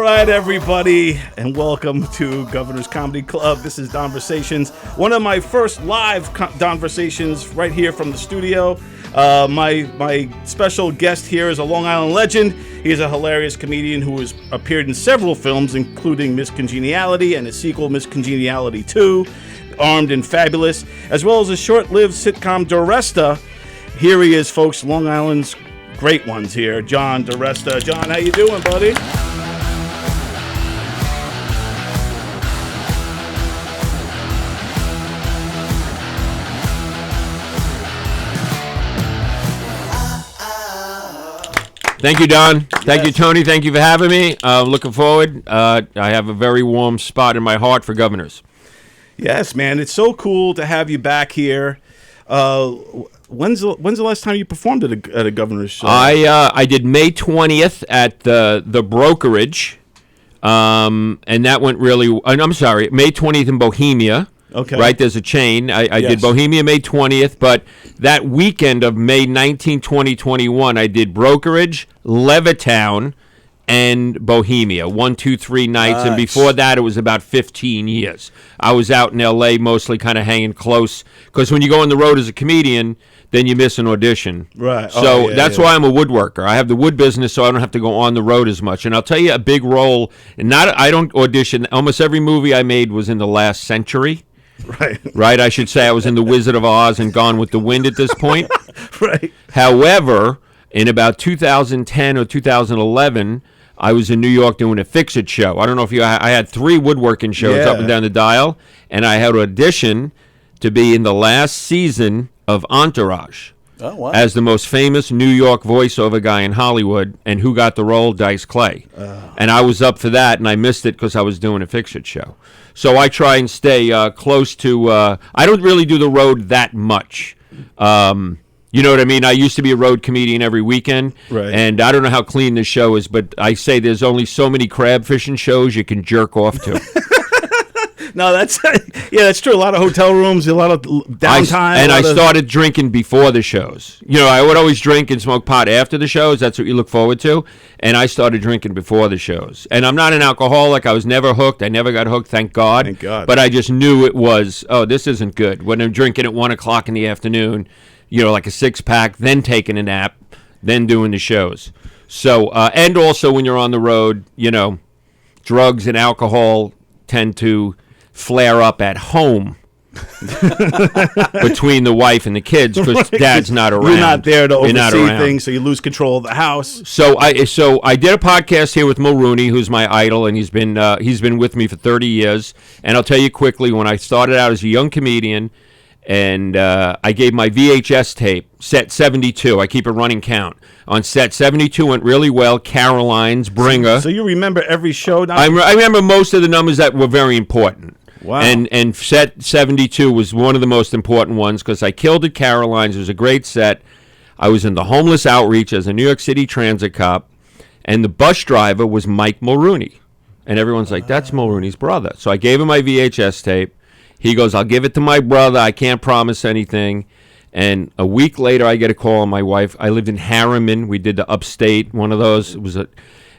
right, everybody, and welcome to Governor's Comedy Club. This is DONversation, one of my first live DONversations right here from the studio. My special guest here is a Long Island legend. He is a hilarious comedian who has appeared in several films, including Miss Congeniality and a sequel, Miss Congeniality 2, Armed and Fabulous, as well as a short-lived sitcom, Diresta. Here he is, folks, Long Island's great ones here, John Diresta. John, how you doing, buddy? Thank you, Don. Thank you, Tony. Thank you for having me. Looking forward. I have a very warm spot in my heart for governors. Yes, man. It's so cool to have you back here. When's the last time you performed at a governor's show? I did May 20th at the Brokerage, and that went really. I'm sorry, May 20th in Bohemia. Okay. Right, there's a chain. I Yes. did Bohemia May 20th, but that weekend of May 19, 2021, I did Brokerage, Levittown, and Bohemia. 1, 2, 3 nights. Nice. And before that, it was about 15 years. I was out in L.A. mostly kind of hanging close, because when you go on the road as a comedian, then you miss an audition. Right. So that's why I'm a woodworker. I have the wood business, so I don't have to go on the road as much. And I'll tell you a big role, and I don't audition. Almost every movie I made was in the last century. Right, I should say I was in The Wizard of Oz and Gone with the Wind at this point. Right. However, in about 2010 or 2011, I was in New York doing a Fix-It show. I don't know if I had 3 woodworking shows up and down the dial, and I had to audition to be in the last season of Entourage. Oh, wow. As the most famous New York voiceover guy in Hollywood, and who got the role? Dice Clay. And I was up for that, and I missed it because I was doing a Fix-It show. So I try and stay close to. I don't really do the road that much. You know what I mean? I used to be a road comedian every weekend, Right. And I don't know how clean this show is, but I say there's only so many crab fishing shows you can jerk off to. No, that's true. A lot of hotel rooms, a lot of downtime. I started drinking before the shows. You know, I would always drink and smoke pot after the shows. That's what you look forward to. And I started drinking before the shows. And I'm not an alcoholic. I was never hooked. I never got hooked, thank God. Thank God. But I just knew it was, this isn't good. When I'm drinking at 1 o'clock in the afternoon, you know, like a 6-pack, then taking a nap, then doing the shows. So, and also when you're on the road, you know, drugs and alcohol tend to flare up at home between the wife and the kids because Dad's not around. You're not there to oversee things, so you lose control of the house. So I did a podcast here with Mulrooney, who's my idol, and he's been with me for 30 years. And I'll tell you quickly, when I started out as a young comedian, and I gave my VHS tape, set 72. I keep a running count. On set 72 went really well. Caroline's, Bringer. So you remember every show now? I remember most of the numbers that were very important. Wow. And set 72 was one of the most important ones because I killed at Caroline's. It was a great set. I was in the homeless outreach as a New York City transit cop, and the bus driver was Mike Mulrooney. And everyone's like, that's Mulrooney's brother. So I gave him my VHS tape. He goes, I'll give it to my brother. I can't promise anything. And a week later, I get a call on my wife. I lived in Harriman. We did the upstate, one of those.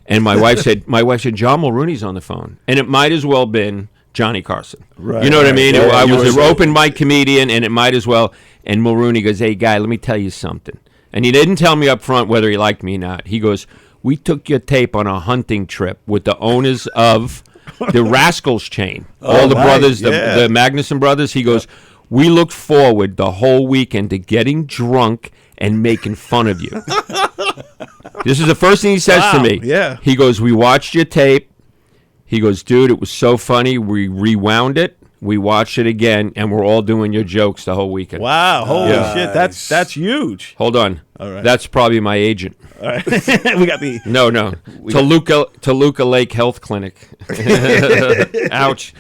And my wife said, John Mulrooney's on the phone. And it might as well been Johnny Carson. Right, you know what I mean? Yeah, I was an open mic comedian, and it might as well. And Mulrooney goes, hey, guy, let me tell you something. And he didn't tell me up front whether he liked me or not. He goes, we took your tape on a hunting trip with the owners of the Rascals chain. All the brothers, the Magnuson brothers. He goes, we looked forward the whole weekend to getting drunk and making fun of you. This is the first thing he says to me. Yeah. He goes, we watched your tape. He goes, dude, it was so funny. We rewound it. We watched it again, and we're all doing your jokes the whole weekend. Wow. Holy shit. That's huge. Hold on. All right. That's probably my agent. All right. We got the... No. Toluca Lake Health Clinic. Ouch.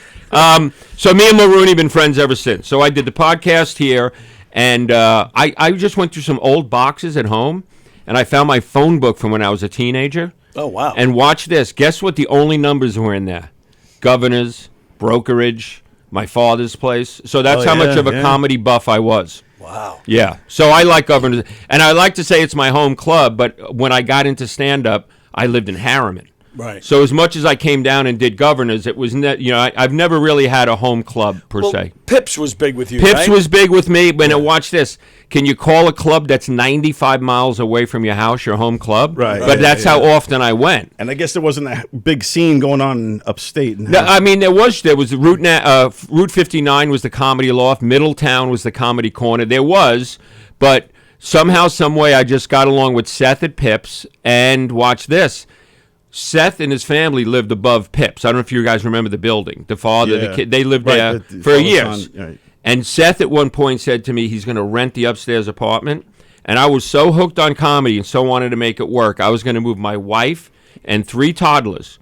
So me and Mulrooney have been friends ever since. So I did the podcast here, and I just went through some old boxes at home, and I found my phone book from when I was a teenager. Oh, wow. And watch this. Guess what the only numbers were in there? Governors, Brokerage, my father's place. So that's how much of a comedy buff I was. Wow. Yeah. So I like Governors. And I like to say it's my home club, but when I got into stand-up, I lived in Harriman. Right. So as much as I came down and did Governors, it was I've never really had a home club per se. Pips was big with you. Pips right? was big with me. But watch this. Can you call a club that's 95 miles away from your house your home club? Right. But that's how often I went. And I guess there wasn't a big scene going on upstate. No, I mean, there was Route 59 was the Comedy Loft. Middletown was the Comedy Corner. There was, but somehow, some way, I just got along with Seth at Pips. And watch this. Seth and his family lived above Pips. I don't know if you guys remember the building. The father, the kid, they lived there for years. Right. And Seth at one point said to me he's going to rent the upstairs apartment. And I was so hooked on comedy and so wanted to make it work, I was going to move my wife and 3 toddlers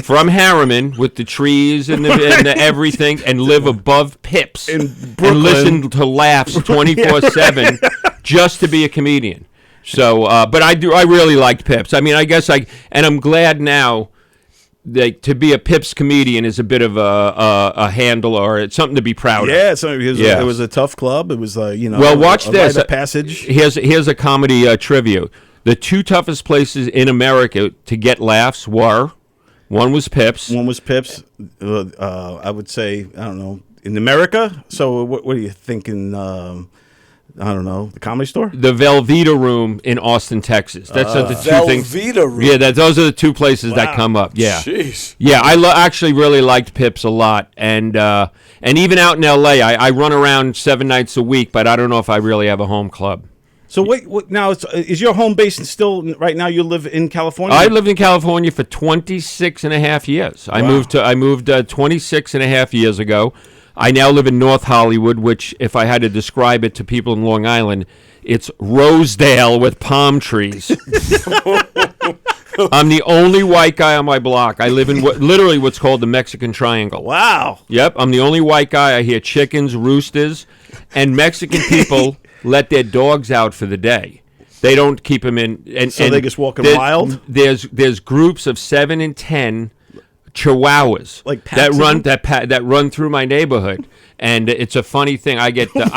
from Harriman with the trees and the everything and live above Pips and listen to laughs 24/7 just to be a comedian. So, but I really liked Pips. I mean, and I'm glad now that to be a Pips comedian is a bit of a handle, or it's something to be proud of. Yeah, it was a tough club. It was Well, watch this. Rite of passage. Here's a comedy trivia. The 2 toughest places in America to get laughs were, one was Pips. One was Pips. I would say, I don't know, in America. So what are you thinking? I don't know, the Comedy Store? The Velveeta Room in Austin, Texas. That's the 2 things. Velveeta Room. Yeah, those are the 2 places that come up. Yeah. Jeez. Yeah, I actually really liked Pips a lot. And even out in L.A., I run around 7 nights a week, but I don't know if I really have a home club. So what now, is your home base still, right now you live in California? I lived in California for 26 and a half years. I moved 26 and a half years ago. I now live in North Hollywood, which, if I had to describe it to people in Long Island, it's Rosedale with palm trees. I'm the only white guy on my block. I live in literally what's called the Mexican Triangle. Wow. Yep, I'm the only white guy. I hear chickens, roosters, and Mexican people let their dogs out for the day. They don't keep them in. And they just walking wild? There's groups of 7 and 10 Chihuahuas that run through my neighborhood, and it's a funny thing. I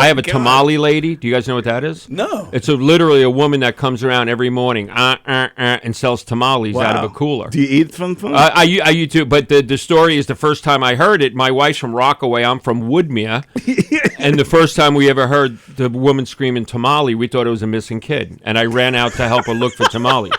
have a tamale lady. Do you guys know what that is? No. It's literally a woman that comes around every morning and sells tamales out of a cooler. Do you eat from? I used to, but the story is the first time I heard it. My wife's from Rockaway. I'm from Woodmere, and the first time we ever heard the woman screaming tamale, we thought it was a missing kid, and I ran out to help her look for tamale.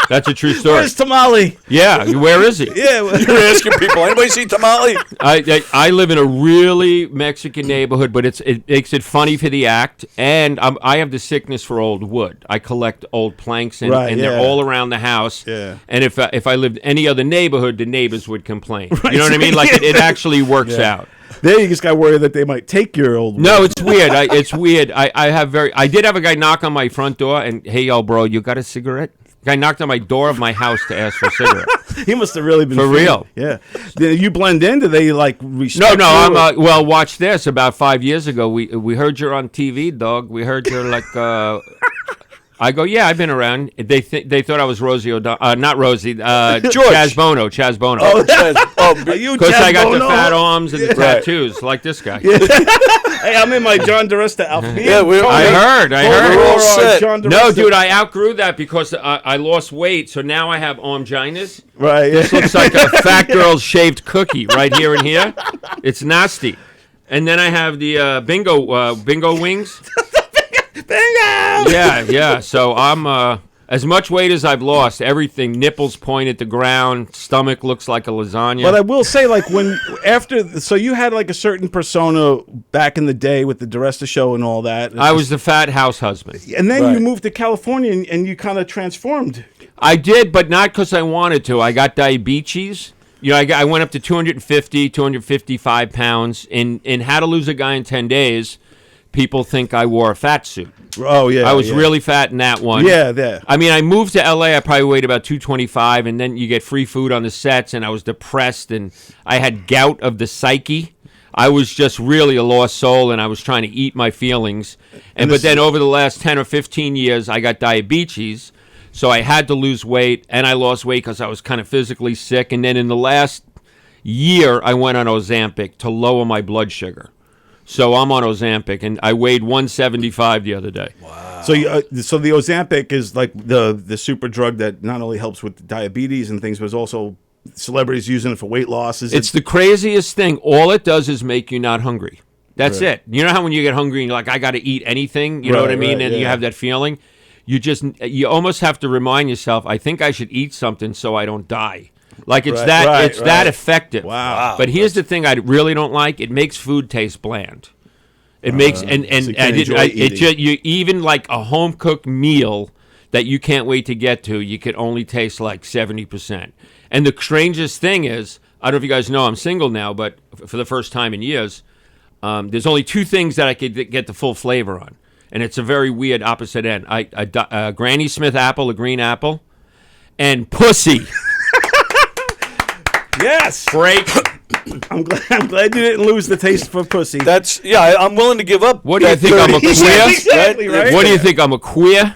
That's a true story. Where's Tamale? Yeah, where is he? Yeah, you're asking people. Anybody see Tamale? I live in a really Mexican neighborhood, but it makes it funny for the act. And I have the sickness for old wood. I collect old planks, and they're all around the house. Yeah. And if I lived any other neighborhood, the neighbors would complain. Right. You know what I mean? Like it actually works out. There you just got worried that they might take your old wood. No, it's weird. It's weird. I did have a guy knock on my front door and, hey, yo, bro, you got a cigarette? Guy knocked on my door of my house to ask for a cigarette. He must have really been for real. Yeah. Did you blend in? Do they respect No. you? Well, watch this. About 5 years ago, we heard you're on TV, dog. We heard you're I go, yeah, I've been around. They thought I was Rosie O'Donnell. Not Rosie. George. Chaz Bono. Oh, Chaz. Because I got the fat arms and the tattoos, like this guy. Yeah. Hey, I'm in my John Diresta outfit. Yeah, I heard. We're all set. No, dude, I outgrew that because I lost weight, so now I have armginas. Right. This looks like a fat girl's shaved cookie right here and here. It's nasty. And then I have the bingo wings. Bingo! Yeah. So I'm as much weight as I've lost. Everything, nipples point at the ground, stomach looks like a lasagna. But I will say, so you had like a certain persona back in the day with the Diresta show and all that. I was the fat house husband. And then you moved to California and you kind of transformed. I did, but not because I wanted to. I got diabetes. You know, I went up to 250, 255 pounds. In How to Lose a Guy in 10 Days, people think I wore a fat suit. Oh, yeah. I was really fat in that one. Yeah. I mean, I moved to L.A., I probably weighed about 225, and then you get free food on the sets, and I was depressed, and I had gout of the psyche. I was just really a lost soul, and I was trying to eat my feelings. But then over the last 10 or 15 years, I got diabetes, so I had to lose weight, and I lost weight because I was kind of physically sick. And then in the last year, I went on Ozempic to lower my blood sugar. So I'm on Ozempic, and I weighed 175 the other day. Wow. So so the Ozempic is like the super drug that not only helps with diabetes and things, but is also celebrities using it for weight loss. It's the craziest thing. All it does is make you not hungry. That's it. You know how when you get hungry and you're like, I got to eat anything, you know what I mean? And you have that feeling. You almost have to remind yourself, I think I should eat something so I don't die. Like it's that effective. Wow. But here's the thing I really don't like. It makes food taste bland. It makes so you even like a home cooked meal that you can't wait to get to, you could only taste like 70%. And the strangest thing is, I don't know if you guys know I'm single now, but for the first time in years, there's only two things that I could get the full flavor on, and it's a very weird opposite end. Granny Smith apple, a green apple, and pussy. Yes. Break. I'm glad you didn't lose the taste for pussy. I'm willing to give up. What do you think I'm a queer? Exactly right. What do you think I'm a queer?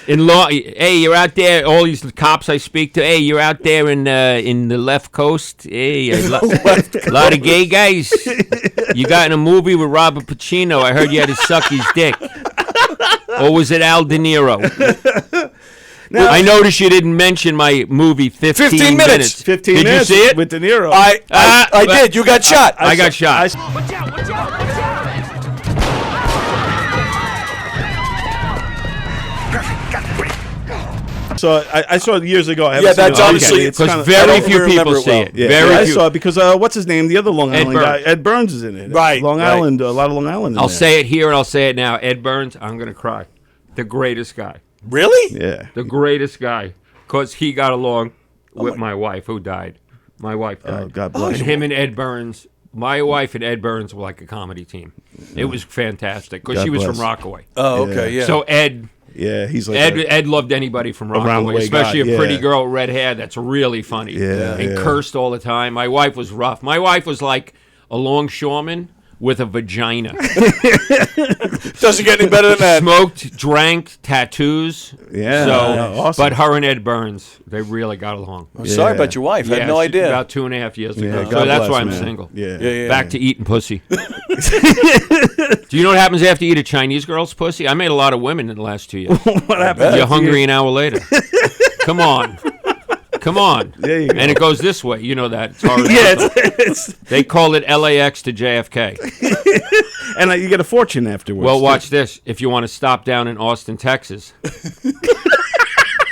Hey, you're out there. All these cops I speak to. Hey, you're out there in the left coast. Hey, a lot of gay guys. You got in a movie with Robert Pacino. I heard you had to suck his dick. Or was it Al De Niro? Now, I noticed you didn't mention my movie 15 minutes. 15 did minutes. Did you see it? With De Niro. I did. You got shot. I got shot. Watch out, watch out, watch out! So I saw it years ago. That's obviously because very few people see it. Yeah, I saw it because what's his name? The other Long Island guy, Ed Burns, is in it. Right, Long Island, a lot of Long Island. I'll say it here and I'll say it now. Ed Burns, I'm gonna cry. The greatest guy. Really? Yeah. The greatest guy, because he got along with my wife who died. My wife died. Oh, God bless. And him and Ed Burns. My wife and Ed Burns were like a comedy team. It was fantastic because she was from Rockaway. Oh, okay, yeah. So Ed. Yeah, he's like Ed loved anybody from Rockaway, especially guy, a pretty girl with red hair that's really funny. And cursed all the time. My wife was rough. My wife was like a longshoreman with a vagina. Doesn't get any better than that. Smoked, drank, tattoos. Yeah. So, awesome. But her and Ed Burns, they really got along. I'm sorry about your wife. I had no idea. About 2.5 years ago. Yeah, so God that's bless, why I'm man. single. Yeah. Back to eating pussy. Do you know what happens after you eat a Chinese girl's pussy? I made a lot of women in the last 2 years. What happened? You're hungry an hour later. Come on. There you go. And it goes this way. You know that. It's horizontal. They call it LAX to JFK. And you get a fortune afterwards. Well, watch this. If you want to stop down in Austin, Texas,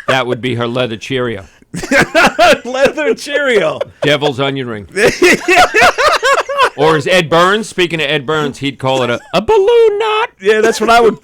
that would be her leather Cheerio. Leather Cheerio. Devil's onion ring. Or as Ed Burns, speaking of Ed Burns, he'd call it a balloon knot. Yeah, that's what I would.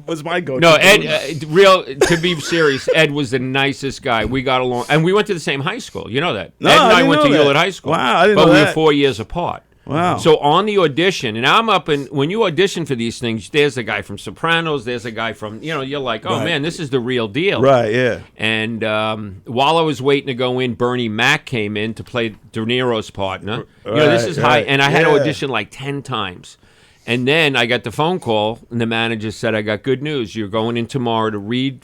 Was my go-to. No, Ed. To be serious, Ed was the nicest guy. We got along, and we went to the same high school. You know that. No, Ed and I I didn't went know to that. Hewlett High School. Wow, I didn't but know we that. were 4 years apart. Wow. So on the audition, and I'm up, and when you audition for these things, there's a guy from Sopranos, there's a guy from, you're like, oh man, this is the real deal. Right. Yeah. And while I was waiting to go in, Bernie Mac came in to play De Niro's partner. This is high, and I had to audition like 10 times. And then I got the phone call, and the manager said, I got good news. You're going in tomorrow to read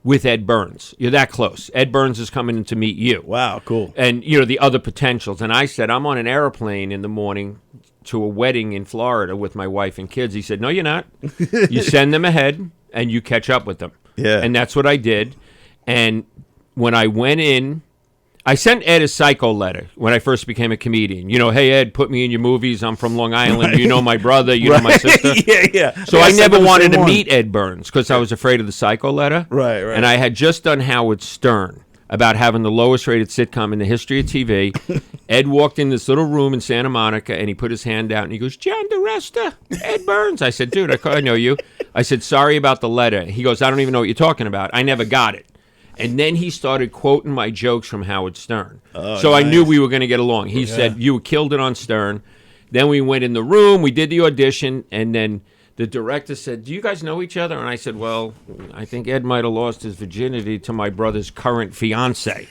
with Ed Burns. You're that close. Ed Burns is coming in to meet you. Wow, cool. And, the other potentials. And I said, I'm on an airplane in the morning to a wedding in Florida with my wife and kids. He said, no, you're not. You send them ahead, and you catch up with them. Yeah. And that's what I did. And when I went in, I sent Ed a psycho letter when I first became a comedian. Hey, Ed, put me in your movies. I'm from Long Island. Right. You know my brother. You know my sister. Yeah. So I never wanted to meet Ed Burns because I was afraid of the psycho letter. Right. And I had just done Howard Stern about having the lowest rated sitcom in the history of TV. Ed walked in this little room in Santa Monica, and he put his hand out, and he goes, John Diresta, Ed Burns. I said, dude, I know you. I said, sorry about the letter. He goes, I don't even know what you're talking about. I never got it. And then he started quoting my jokes from Howard Stern. So I knew we were going to get along. He said, you killed it on Stern. Then we went in the room, we did the audition, and then the director said, do you guys know each other? And I said, well, I think Ed might have lost his virginity to my brother's current fiance.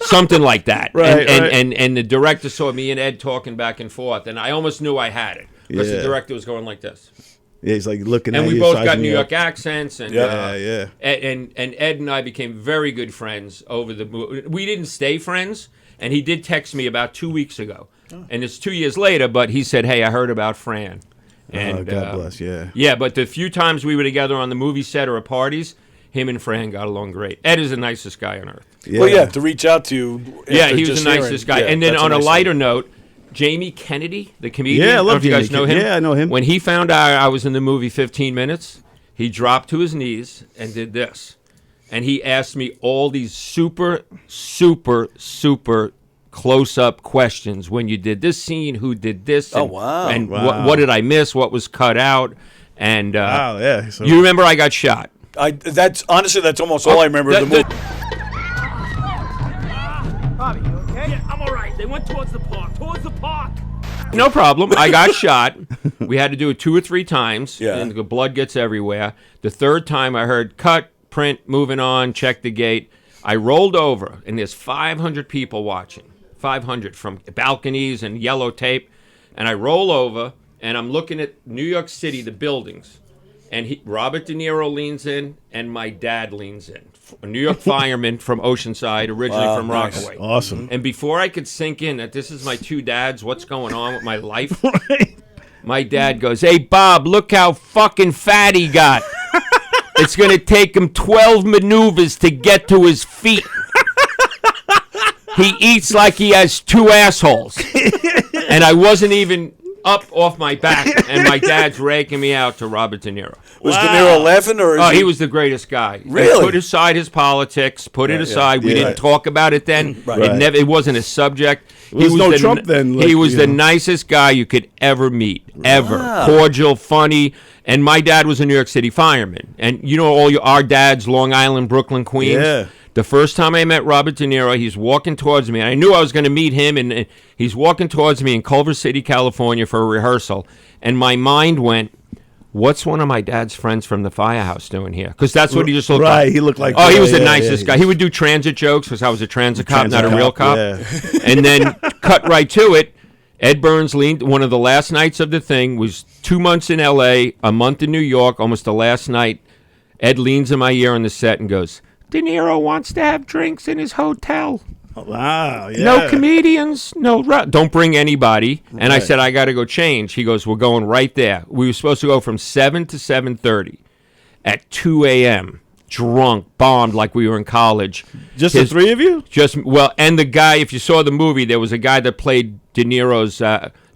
Something like that. Right, and the director saw me and Ed talking back and forth, and I almost knew I had it. Because the director was going like this. Yeah, he's like looking at you. And we both got sizing New you York up. accents. And, Yeah. And Ed and I became very good friends over the movie. We didn't stay friends, and he did text me about 2 weeks ago. And it's 2 years later, but he said, "Hey, I heard about Fran." And God bless, yeah. Yeah, but the few times we were together on the movie set or at parties, him and Fran got along great. Ed is the nicest guy on earth. Yeah. Well, yeah, to reach out to you. Yeah, he was the nicest guy. And then on a lighter note, Jamie Kennedy, the comedian. Yeah, I love you guys know him. Yeah, I know him. When he found out I was in the movie 15 Minutes, he dropped to his knees and did this. And he asked me all these super, super, super close-up questions. When you did this scene, who did this? And, And what did I miss? What was cut out? And wow, yeah. So you remember I got shot. That's almost all I remember of the movie. Bobby, you okay? Yeah, I'm all right. They went towards the park. No problem. I got shot. We had to do it 2 or 3 times. Yeah. And the blood gets everywhere. The third time I heard cut, print, moving on, check the gate. I rolled over, and there's 500 people watching. 500 from balconies and yellow tape. And I roll over, and I'm looking at New York City, the buildings. And Robert De Niro leans in, and my dad leans in. A New York fireman from Oceanside, originally from Rockaway. Awesome. And before I could sink in that this is my 2 dads, what's going on with my life? My dad goes, "Hey, Bob, look how fucking fat he got. It's going to take him 12 maneuvers to get to his feet. He eats like he has 2 assholes." And I wasn't even up off my back, and my dad's raking me out to Robert De Niro. Was De Niro laughing, or? He was the greatest guy. Really? He put aside his politics. Put it aside. We didn't talk about it then. Right. It wasn't a subject. He was Trump then. He was the nicest guy you could ever meet, ever. Cordial, funny. And my dad was a New York City fireman. And you know our dads, Long Island, Brooklyn, Queens. Yeah. The first time I met Robert De Niro, he's walking towards me. I knew I was going to meet him, and he's walking towards me in Culver City, California for a rehearsal. And my mind went, what's one of my dad's friends from the firehouse doing here? Because that's what he just looked like. Right, he looked like... Oh, he was the nicest guy. He would do transit jokes because I was a transit cop, not a real cop. Yeah. And then cut right to it. Ed Burns leaned. One of the last nights of the thing was 2 months in L.A., a month in New York, almost the last night. Ed leans in my ear on the set and goes, "De Niro wants to have drinks in his hotel. Wow, yeah. No comedians, don't bring anybody." And I said, "I got to go change." He goes, "We're going right there." We were supposed to go from 7 to 7:30. At 2 a.m., drunk, bombed like we were in college. Just the 3 of you? And the guy, if you saw the movie, there was a guy that played De Niro's,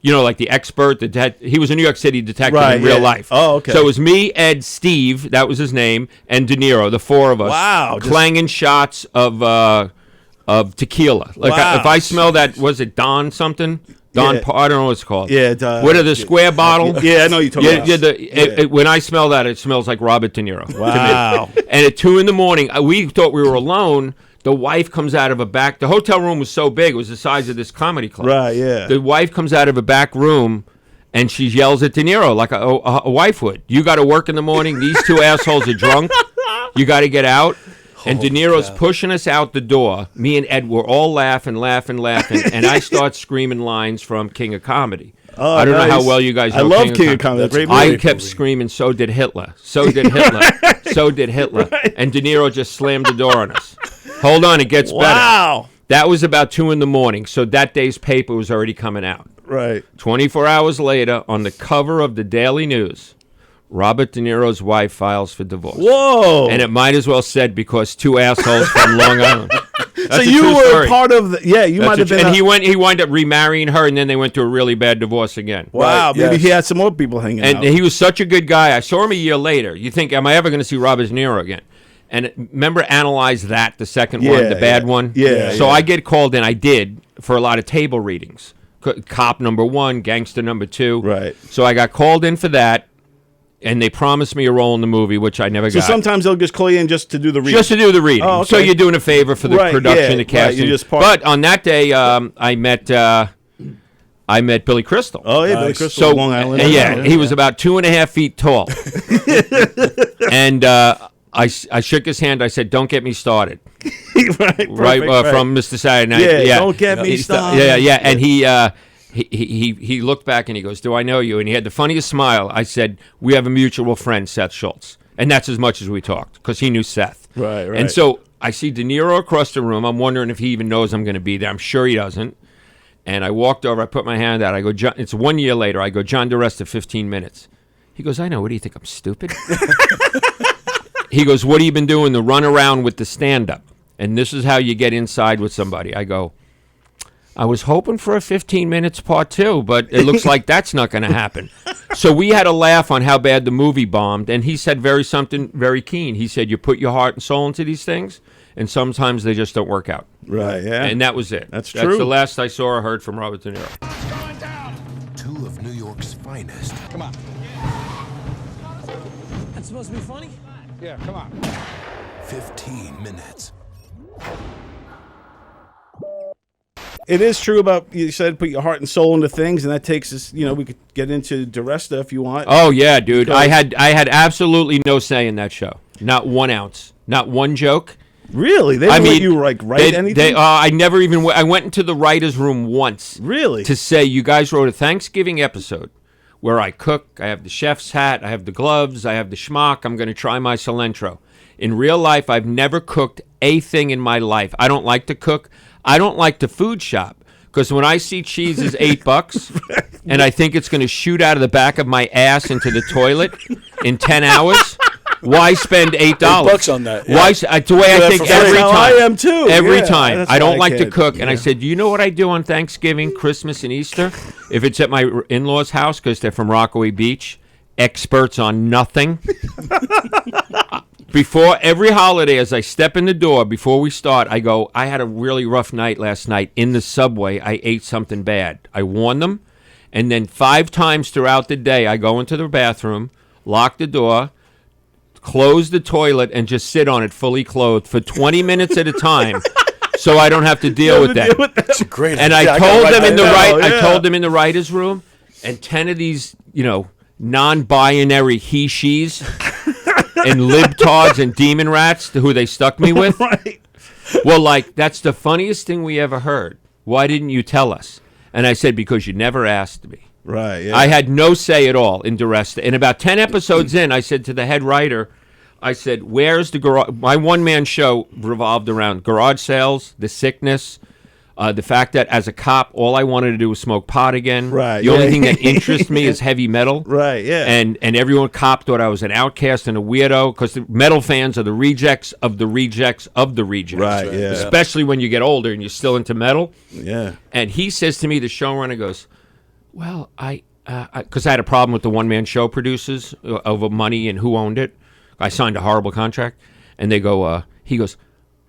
like the expert. He was a New York City detective in real life. Oh, okay. So it was me, Ed, Steve, that was his name, and De Niro, the 4 of us. Wow. Clanging shots of tequila. Like if I smell that, was it Don something? I don't know what it's called. Yeah. What are the square bottle? Yeah, I know you're talking about. When I smell that, it smells like Robert De Niro. Wow. And at 2 a.m, we thought we were alone. The wife comes out of a back. The hotel room was so big; it was the size of this comedy club. Right. Yeah. The wife comes out of a back room, and she yells at De Niro like a wife would. "You got to work in the morning. These 2 assholes are drunk. You got to get out." And De Niro's pushing us out the door. Me and Ed were all laughing, and I start screaming lines from King of Comedy. Oh, I don't know how well you guys know. I love King of Comedy. Great movie. I kept screaming, "So did Hitler. So did Hitler. So did Hitler." Right. And De Niro just slammed the door on us. Hold on, it gets better. Wow. That was about 2 a.m, so that day's paper was already coming out. Right. 24 hours later, on the cover of the Daily News, Robert De Niro's wife files for divorce. Whoa. And it might as well said because 2 assholes from Long Island. So you were part of the... Yeah, you might have been... And he wound up remarrying her, and then they went through a really bad divorce again. Wow, right, maybe he had some more people hanging out. And he was such a good guy. I saw him a year later. You think, am I ever going to see Robert De Niro again? And remember Analyze That, the second one, the bad one? Yeah. So I get called in. I did for a lot of table readings. Cop number 1, gangster number 2. Right. So I got called in for that, and they promised me a role in the movie, which I never got. So sometimes they'll just call you in just to do the reading? Just to do the reading. Oh, okay. So you're doing a favor for the production, the casting. But on that day, I met Billy Crystal. Oh, yeah, Billy Crystal, Long Island. He was about 2.5 feet tall. And I shook his hand. I said, "Don't get me started." right, from Mr. Saturday Night. Yeah, don't get me started. Yeah. And he looked back and he goes, "Do I know you?" And he had the funniest smile. I said, "We have a mutual friend, Seth Schultz." And that's as much as we talked because he knew Seth. Right. And so I see De Niro across the room. I'm wondering if he even knows I'm going to be there. I'm sure he doesn't. And I walked over, I put my hand out. I go, John, it's 1 year later. I go, John Diresta, 15 minutes. He goes, I know. What do you think? I'm stupid? He goes, what have you been doing? The run around with the stand-up. And this is how you get inside with somebody. I go, I was hoping for a 15 minutes part 2, but it looks like that's not going to happen. So we had a laugh on how bad the movie bombed. And he said something very keen. He said, you put your heart and soul into these things, and sometimes they just don't work out. Right, yeah. And that was it. That's true. That's the last I saw or heard from Robert De Niro. Two of New York's finest. Come on. That's supposed to be funny? Yeah, come on. 15 minutes. It is true about, you said, put your heart and soul into things, and that takes us, we could get into Diresta if you want. Oh, yeah, dude. I had absolutely no say in that show. Not 1 ounce. Not one joke. Really? They didn't let you, write anything? I never even I went into the writer's room once. Really? To say, you guys wrote a Thanksgiving episode where I cook, I have the chef's hat, I have the gloves, I have the schmuck, I'm going to try my cilantro. In real life, I've never cooked a thing in my life. I don't like to cook. I don't like to food shop, because when I see cheese is $8 and I think it's going to shoot out of the back of my ass into the toilet in 10 hours, why spend $8? $8 on that. Yeah. Why? It's the way I think every time. I am too. Every Yeah, time. that's I don't why I like to can't. cook. Yeah. And I said, do you know what I do on Thanksgiving, Christmas, and Easter? If it's at my in-laws' house, because they're from Rockaway Beach, experts on nothing. Before every holiday, as I step in the door, before we start, I go, I had a really rough night last night. In the subway, I ate something bad. I warn them. And then 5 times throughout the day, I go into the bathroom, lock the door, close the toilet, and just sit on it fully clothed for 20 minutes at a time, so I don't have to deal with that. That's a great And idea. I told them in the yeah. I told them in the writers' room, and 10 of these, non-binary he/she's and libtards and demon rats who they stuck me with. Right. Well, that's the funniest thing we ever heard. Why didn't you tell us? And I said, because you never asked me. Right, yeah. I had no say at all in Diresta. And about 10 episodes in, I said to the head writer, I said, where's the garage? My one-man show revolved around garage sales, the sickness, the fact that as a cop, all I wanted to do was smoke pot again. Right. The only thing that interests me is heavy metal. Right, yeah. And everyone cop thought I was an outcast and a weirdo, because the metal fans are the rejects of the rejects of the rejects. Right, yeah. Especially when you get older and you're still into metal. Yeah. And he says to me, the showrunner goes, well, because I had a problem with the one-man show producers over money and who owned it. I signed a horrible contract. And they go, he goes,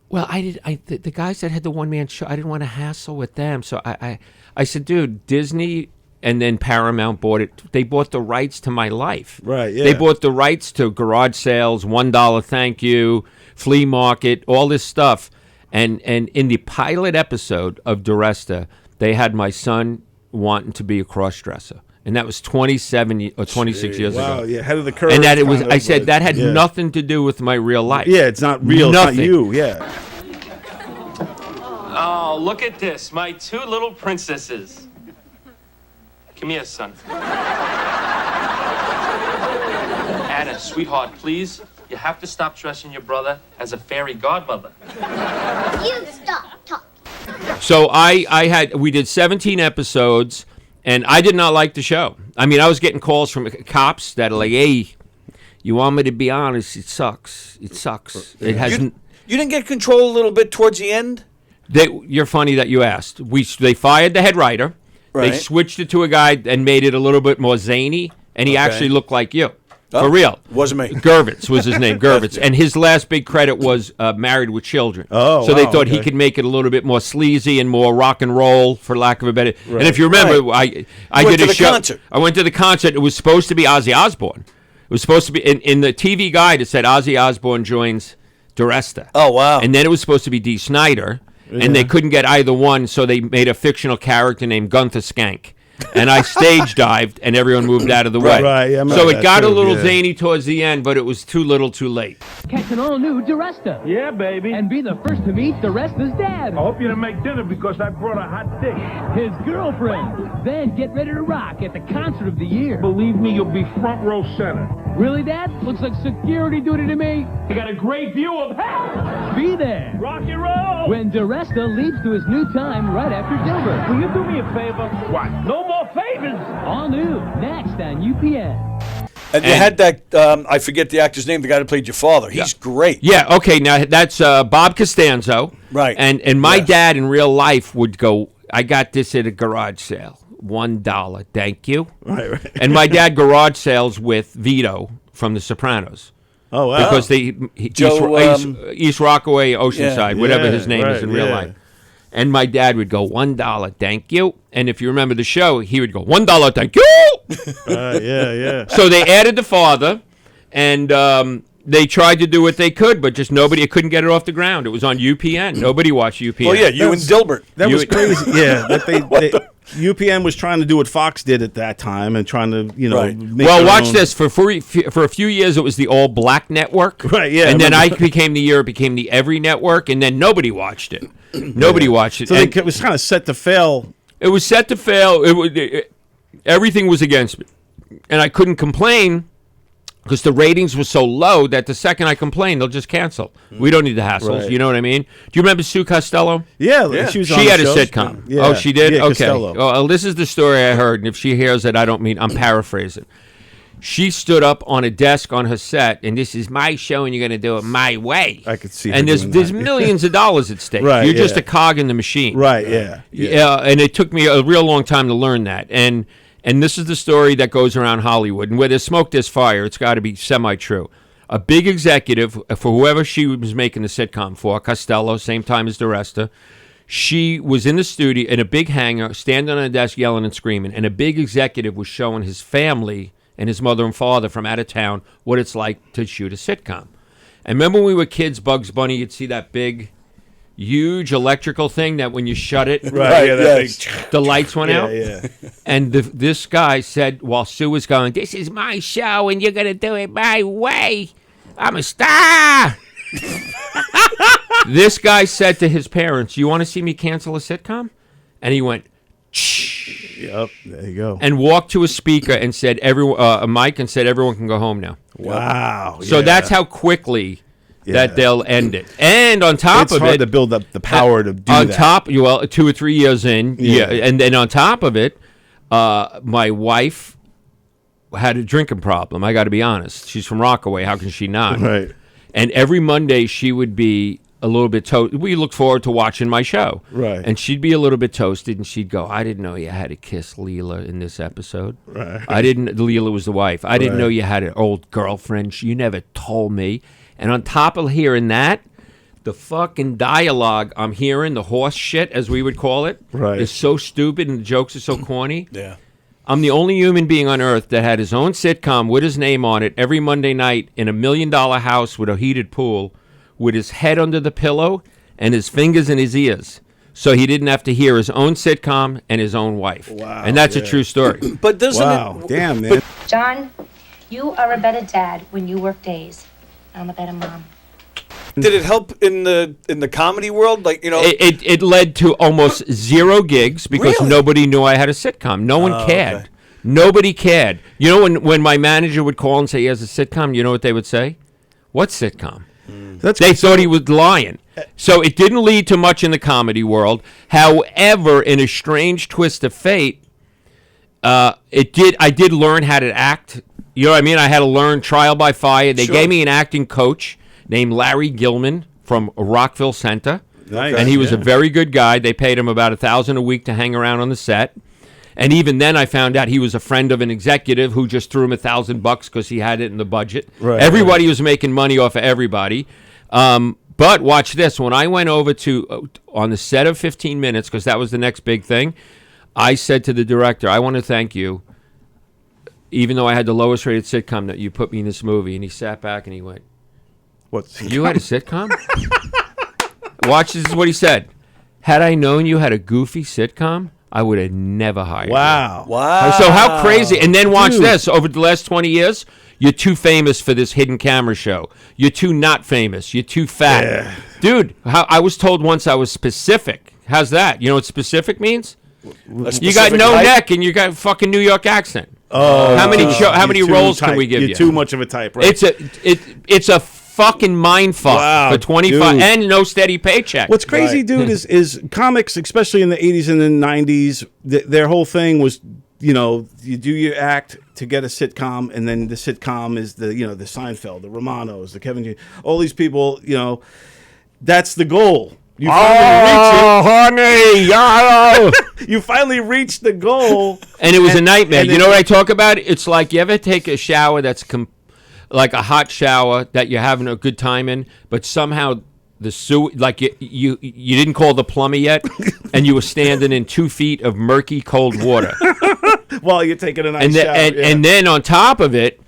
well, the guys that had the one-man show, I didn't want to hassle with them. So I said, dude, Disney and then Paramount bought it. They bought the rights to my life. Right, yeah. They bought the rights to garage sales, $1 thank you, flea market, all this stuff. And in the pilot episode of Diresta, they had my son wanting to be a cross-dresser. And that was 27 or 26 years ago. Wow, yeah, head of the curve. And that it was, kind of, I said, that had yeah. nothing to do with my real life. Yeah, it's not real. Nothing. It's not you. Yeah. Oh, look at this. My 2 little princesses. Come here, son. Anna, sweetheart, please. You have to stop dressing your brother as a fairy godmother. You stop talking. So we did 17 episodes, and I did not like the show. I mean, I was getting calls from cops that are like, hey, you want me to be honest, it sucks. It sucks. It has. You didn't get control a little bit towards the end? You're funny that you asked. They fired the head writer. Right. They switched it to a guy and made it a little bit more zany, and he actually looked like you. For real. Wasn't me. Gervitz was his name, Gervitz. And his last big credit was Married with Children. Oh, so they wow, thought he okay. could make it a little bit more sleazy and more rock and roll, for lack of a better... Right. And if you remember, I went did to a the show... concert. I went to the concert. It was supposed to be Ozzy Osbourne. It was supposed to be... In the TV guide, it said Ozzy Osbourne joins Diresta. Oh, wow. And then it was supposed to be Dee Snider, and they couldn't get either one, so they made a fictional character named Gunther Skank. And I stage dived, and everyone moved out of the way. Right, yeah, I so remember it that got a too, little yeah. zany towards the end, but it was too little too late. Catch an all-new Diresta. Yeah, baby. And be the first to meet Diresta's dad. I hope you didn't make dinner because I brought a hot dick. His girlfriend. Then get ready to rock at the concert of the year. Believe me, you'll be front row center. Really, Dad? Looks like security duty to me. You got a great view of hell. be there. Rock and roll! When Diresta leads to his new time right after Dilbert. Will you do me a favor? What? No more favors! All new, next on UPN. And you had that, I forget the actor's name, the guy that played your father. He's great. Yeah, okay, now that's Bob Costanzo. Right. And my dad in real life would go, I got this at a garage sale. $1, thank you. Right. And my dad garage sales with Vito from The Sopranos. Oh, wow. Because East Rockaway, Oceanside, whatever his name is in real life. And my dad would go, $1, thank you. And if you remember the show, he would go, $1, thank you. Yeah. So they added the father, and they tried to do what they could, but just nobody couldn't get it off the ground. It was on UPN. Nobody watched UPN. Oh, yeah, you and Dilbert. That was crazy. Yeah, that UPN was trying to do what Fox did at that time and trying to, make well, their watch own... this. For a few years, it was the all black network. Right, yeah. And then it became the Every network, and then nobody watched it. Nobody watched it. So it was kind of set to fail. It was set to fail. Everything was against me. And I couldn't complain because the ratings were so low that the second I complain, they'll just cancel. We don't need the hassles. Right. You know what I mean? Do you remember Sue Costello? Yeah. She was on had the a shows. sitcom. Yeah. Oh, she did? Yeah, Okay. Costello. Well, this is the story I heard. And if she hears it, I'm paraphrasing. She stood up on a desk on her set, and this is my show, and you're going to do it my way. I could see her and there's doing that. millions of dollars at stake. Right, You're just yeah. a cog in the machine. Right, yeah. And it took me a real long time to learn that. And this is the story that goes around Hollywood. And where there's smoke, there's fire. It's got to be semi-true. A big executive, for whoever she was making the sitcom for, Costello, same time as Diresta, she was in the studio in a big hangar, standing on a desk yelling and screaming. And a big executive was showing his family and his mother and father from out of town what it's like to shoot a sitcom. And remember when we were kids, Bugs Bunny, you'd see that big, huge electrical thing that when you shut it, the lights went out? Yeah. And this guy said, while Sue was going, this is my show and you're going to do it my way. I'm a star. This guy said to his parents, you want to see me cancel a sitcom? And he went, shh. Yep, there you go. And walked to a speaker and said, a mic, and said, everyone can go home now. Wow. So that's how quickly that they'll end it. And on top it's of hard it, to build up the power to do that. On top, 2 or 3 years in, and then on top of it, my wife had a drinking problem. I got to be honest. She's from Rockaway. How can she not? Right. And every Monday she would be a little bit toasted. We look forward to watching my show. Right. And she'd be a little bit toasted, and she'd go, I didn't know you had to kiss Leela in this episode. Right. Leela was the wife. I didn't know you had an old girlfriend. You never told me. And on top of hearing that, the fucking dialogue I'm hearing, the horse shit, as we would call it, is so stupid and the jokes are so corny. Yeah. I'm the only human being on earth that had his own sitcom with his name on it every Monday night in $1 million house with a heated pool with his head under the pillow and his fingers in his ears. So he didn't have to hear his own sitcom and his own wife. Wow. And that's a true story. But doesn't Wow. Damn, man. John, you are a better dad when you work days. I'm a better mom. Did it help in the comedy world? Like, It led to almost 0 gigs because nobody knew I had a sitcom. No one cared. Okay. Nobody cared. You know, when my manager would call and say he has a sitcom, you know what they would say? What sitcom? They thought he was lying. So it didn't lead to much in the comedy world. However, in a strange twist of fate, I did learn how to act. You know what I mean? I had to learn trial by fire. They gave me an acting coach named Larry Gilman from Rockville Center. Nice. And he was a very good guy. They paid him about $1,000 a week to hang around on the set. And even then, I found out he was a friend of an executive who just threw him $1,000 because he had it in the budget. Right, Everybody was making money off of everybody. But watch this. When I went over to on the set of 15 Minutes, because that was the next big thing, I said to the director, I want to thank you, even though I had the lowest rated sitcom, that you put me in this movie. And he sat back and he went, you had a sitcom? Watch, this is what he said. Had I known you had a goofy sitcom, I would have never hired you. Wow. So how crazy. And then watch this. Over the last 20 years, you're too famous for this hidden camera show. You're too not famous. You're too fat. Yeah. Dude, I was told once I was specific. How's that? You know what specific means? You got no neck and you got a fucking New York accent. Oh, how many roles can we give you? You're too much of a type, right? It's a fucking mind fuck for 25 and no steady paycheck. What's crazy, dude, is comics, especially in the 80s and the 90s, their whole thing was, you know, you do your act to get a sitcom, and then the sitcom is the, you know, the Seinfeld, the Romanos, the Kevin, all these people, you know, that's the goal. You finally reach it. Honey, you finally reached the goal. And it was a nightmare. You know what I talk about? It's like, you ever take a shower that's like a hot shower that you're having a good time in, but somehow the sewer, like you didn't call the plumber yet, and you were standing in 2 feet of murky cold water while you're taking a nice shower. And then on top of it,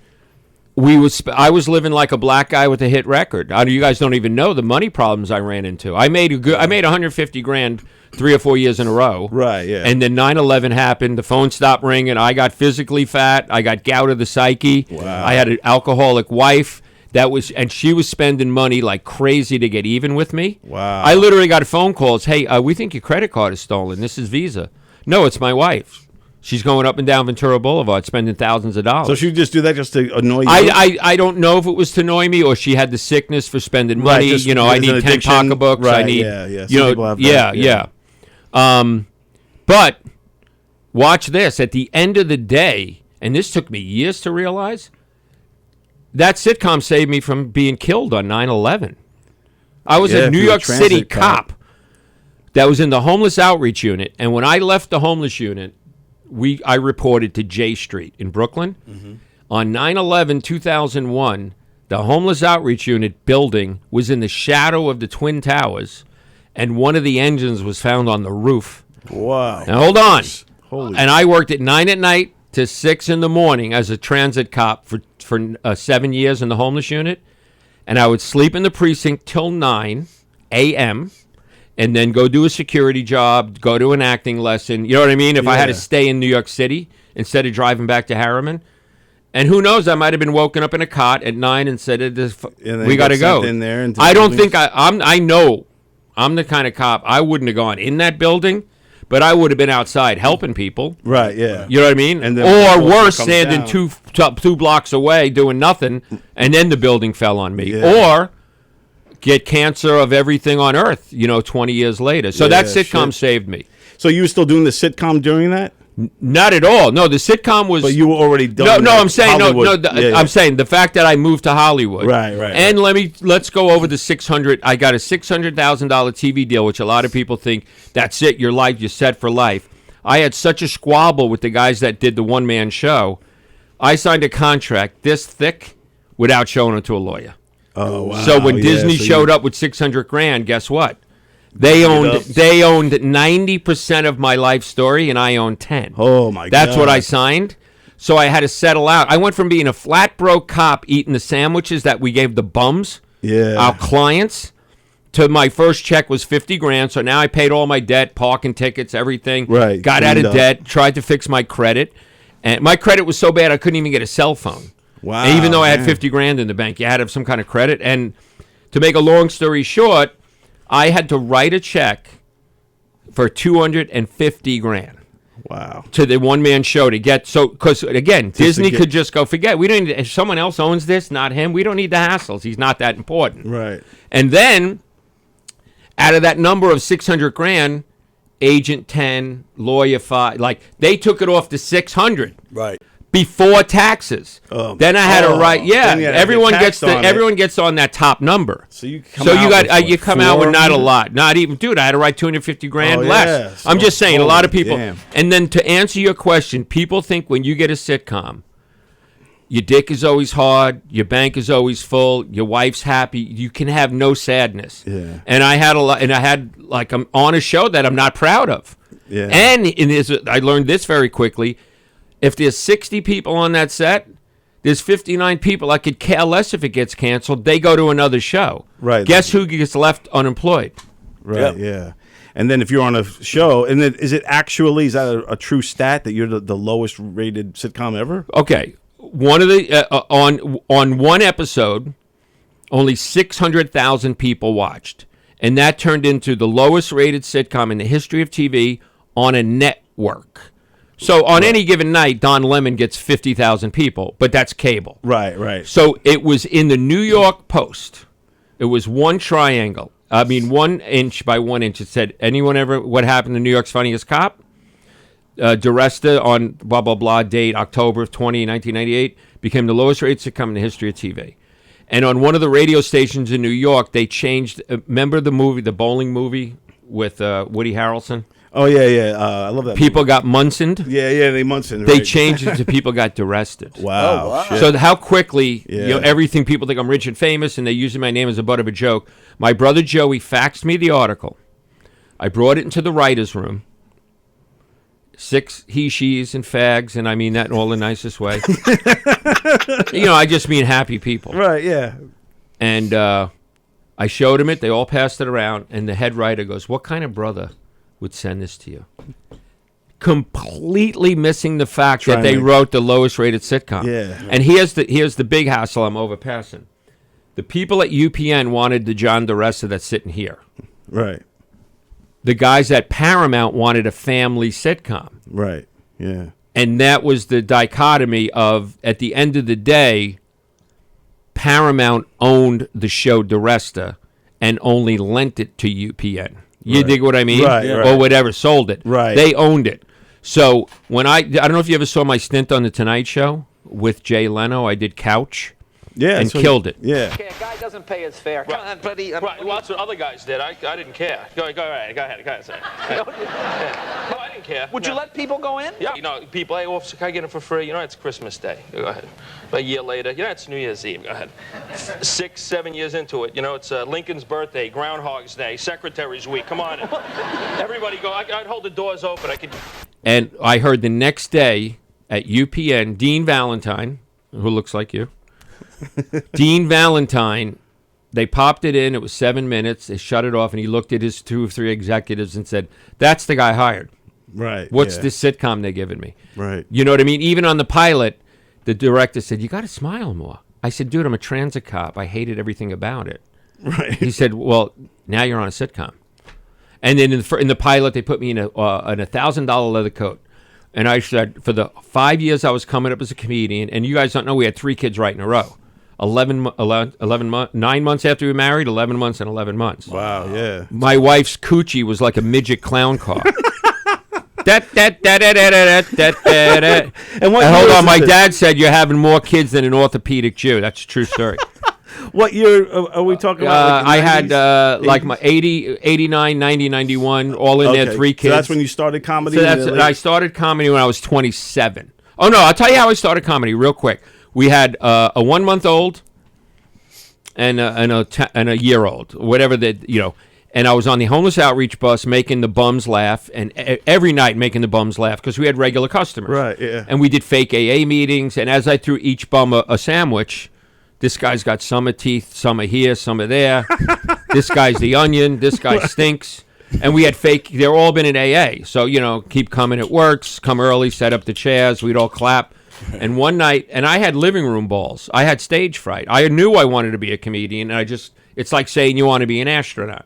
I was living like a black guy with a hit record. You guys don't even know the money problems I ran into. I made $150,000 3 or 4 years in a row. Right, yeah. And then 9/11 happened. The phone stopped ringing. I got physically fat. I got gout of the psyche. Wow. I had an alcoholic wife and she was spending money like crazy to get even with me. Wow. I literally got phone calls. Hey, we think your credit card is stolen. This is Visa. No, it's my wife. She's going up and down Ventura Boulevard, spending thousands of dollars. So she would just do that just to annoy you? I don't know if it was to annoy me or she had the sickness for spending money. Just, you know, I need 10 pocketbooks. Right, I need, yeah. You know, people have that, yeah. But watch this. At the end of the day, and this took me years to realize, that sitcom saved me from being killed on 9/11. I was a New York City cop that was in the homeless outreach unit, and when I left the homeless unit, I reported to J Street in Brooklyn. Mm-hmm. On 9/11/2001, the homeless outreach unit building was in the shadow of the Twin Towers, and one of the engines was found on the roof. Wow. Now hold on. And I worked at 9 at night to 6 in the morning as a transit cop for 7 years in the homeless unit, and I would sleep in the precinct till 9 a.m., and then go do a security job, go to an acting lesson. You know what I mean? If I had to stay in New York City instead of driving back to Harriman. And who knows, I might have been woken up in a cot at 9 and said, we got to go. In there I don't think I know I'm the kind of cop, I wouldn't have gone in that building, but I would have been outside helping people. Right, yeah. You know what I mean? And then or worse, standing two blocks away doing nothing, and then the building fell on me. Yeah. Or get cancer of everything on earth, 20 years later. So that sitcom saved me. So you were still doing the sitcom during that? Not at all. No, the sitcom was... But you were already done. No, I'm saying Hollywood. I'm saying the fact that I moved to Hollywood. Right. And let's go over the 600. I got a $600,000 TV deal, which a lot of people think that's it. Your life, you're set for life. I had such a squabble with the guys that did the one-man show. I signed a contract this thick without showing it to a lawyer. Oh wow! So when Disney showed up with $600,000, guess what? They owned 90% of my life story, and I owned 10. Oh my God! That's what I signed. So I had to settle out. I went from being a flat broke cop eating the sandwiches that we gave the bums, our clients, to my first check was $50,000. So now I paid all my debt, parking tickets, everything. Right. Got out of debt. Tried to fix my credit, and my credit was so bad I couldn't even get a cell phone. Wow! And even though I had $50,000 in the bank, you had to have some kind of credit. And to make a long story short, I had to write a check for $250,000. Wow! To the one-man show to get because again, Disney could just go forget. We don't. If someone else owns this, not him. We don't need the hassles. He's not that important. Right. And then, out of that number of $600,000, agent 10, lawyer 5, like they took it off to $600,000. Right. Before taxes. Then I had to write. Yeah, everyone gets on that top number. So you come out with not a lot. Not even, dude. I had to write $250,000 less. Yeah. So I'm just saying, a lot of people. Damn. And then to answer your question, people think when you get a sitcom, your dick is always hard, your bank is always full, your wife's happy. You can have no sadness. Yeah. And I had I'm on a show that I'm not proud of. Yeah. And I learned this very quickly. If there's 60 people on that set, there's 59 people. I could care less if it gets canceled. They go to another show. Right. Guess who gets left unemployed? Right. Yep. Yeah. And then if you're on a show, and then is that a true stat that you're the lowest rated sitcom ever? Okay. One of the on one episode, only 600,000 people watched, and that turned into the lowest rated sitcom in the history of TV on a network. So on any given night, Don Lemon gets 50,000 people, but that's cable. Right. So it was in the New York Post It was one triangle. I mean, 1 inch by 1 inch. It said, anyone ever, what happened to New York's Funniest Cop? Diresta on blah, blah, blah, date, October of 1998, became the lowest rated sitcom in the history of TV. And on one of the radio stations in New York, they changed, remember the movie, the bowling movie with Woody Harrelson? Oh, yeah. I love that People movie. got Munsoned. Yeah, they Munson. They right. changed it to people got Dirested. Wow. Oh, wow. Shit. So how quickly, Yeah. everything, people think I'm rich and famous, and they're using my name as a butt of a joke. My brother Joey faxed me the article. I brought it into the writer's room. 6 he, she's, and fags, and I mean that in all the nicest way. I just mean happy people. Right, yeah. And I showed him it. They all passed it around, and the head writer goes, "What kind of brother would send this to you?" Completely missing the fact that they wrote the lowest rated sitcom. Yeah. And here's the big hassle I'm overpassing. The people at UPN wanted the John Diresta that's sitting here. Right. The guys at Paramount wanted a family sitcom. Right. Yeah. And that was the dichotomy of, at the end of the day, Paramount owned the show Diresta and only lent it to UPN. You dig what I mean? Right, Or right. whatever, sold it. Right. They owned it. So when I don't know if you ever saw my stint on The Tonight Show with Jay Leno. I did Couch. Yeah. And so- killed it. Yeah. A guy doesn't pay his fare. Come on, buddy. Right, well, that's what other guys did. I didn't care. Go ahead, sir. No, I didn't care. Would you let people go in? Yeah, people, hey, officer, can I get it for free? It's Christmas Day. Go ahead. A year later, it's New Year's Eve. Go ahead. 6, 7 years into it, it's Lincoln's birthday, Groundhog's Day, Secretary's Week. Come on. Everybody go. I'd hold the doors open. I could. And I heard the next day at UPN, Dean Valentine, who looks like you, Dean Valentine, they popped it in. It was 7 minutes. They shut it off, and he looked at his 2 or 3 executives and said, "That's the guy hired. Right. What's yeah. this sitcom they're giving me?" Right. You know what I mean? Even on the pilot, the director said, "You got to smile more." I said, "Dude, I'm a transit cop. I hated everything about it." Right. He said, "Well, now you're on a sitcom." And then in the pilot, they put me in a $1,000 leather coat. And I said, for the 5 years I was coming up as a comedian, and you guys don't know, we had 3 kids right in a row. 11 months, 9 months after we were married, 11 months and 11 months. Wow, yeah. My wife's coochie was like a midget clown car. And hold on, my dad said you're having more kids than an orthopedic Jew. That's a true story. What year are we talking about? I had like my 80, 89, 90, 91, all in there, 3 kids. So that's when you started comedy? So I started comedy when I was 27. Oh, no, I'll tell you how I started comedy real quick. We had a 1-month-old and a year-old, whatever and I was on the homeless outreach bus making the bums laugh, and every night making the bums laugh because we had regular customers. Right, yeah. And we did fake AA meetings, and as I threw each bum a sandwich, this guy's got some of teeth, some are here, some are there. This guy's the onion. This guy stinks. And we had fake, they've all been in AA. So, keep coming, it works. Come early, set up the chairs, we'd all clap. And one night, and I had living room balls. I had stage fright. I knew I wanted to be a comedian, and it's like saying you want to be an astronaut.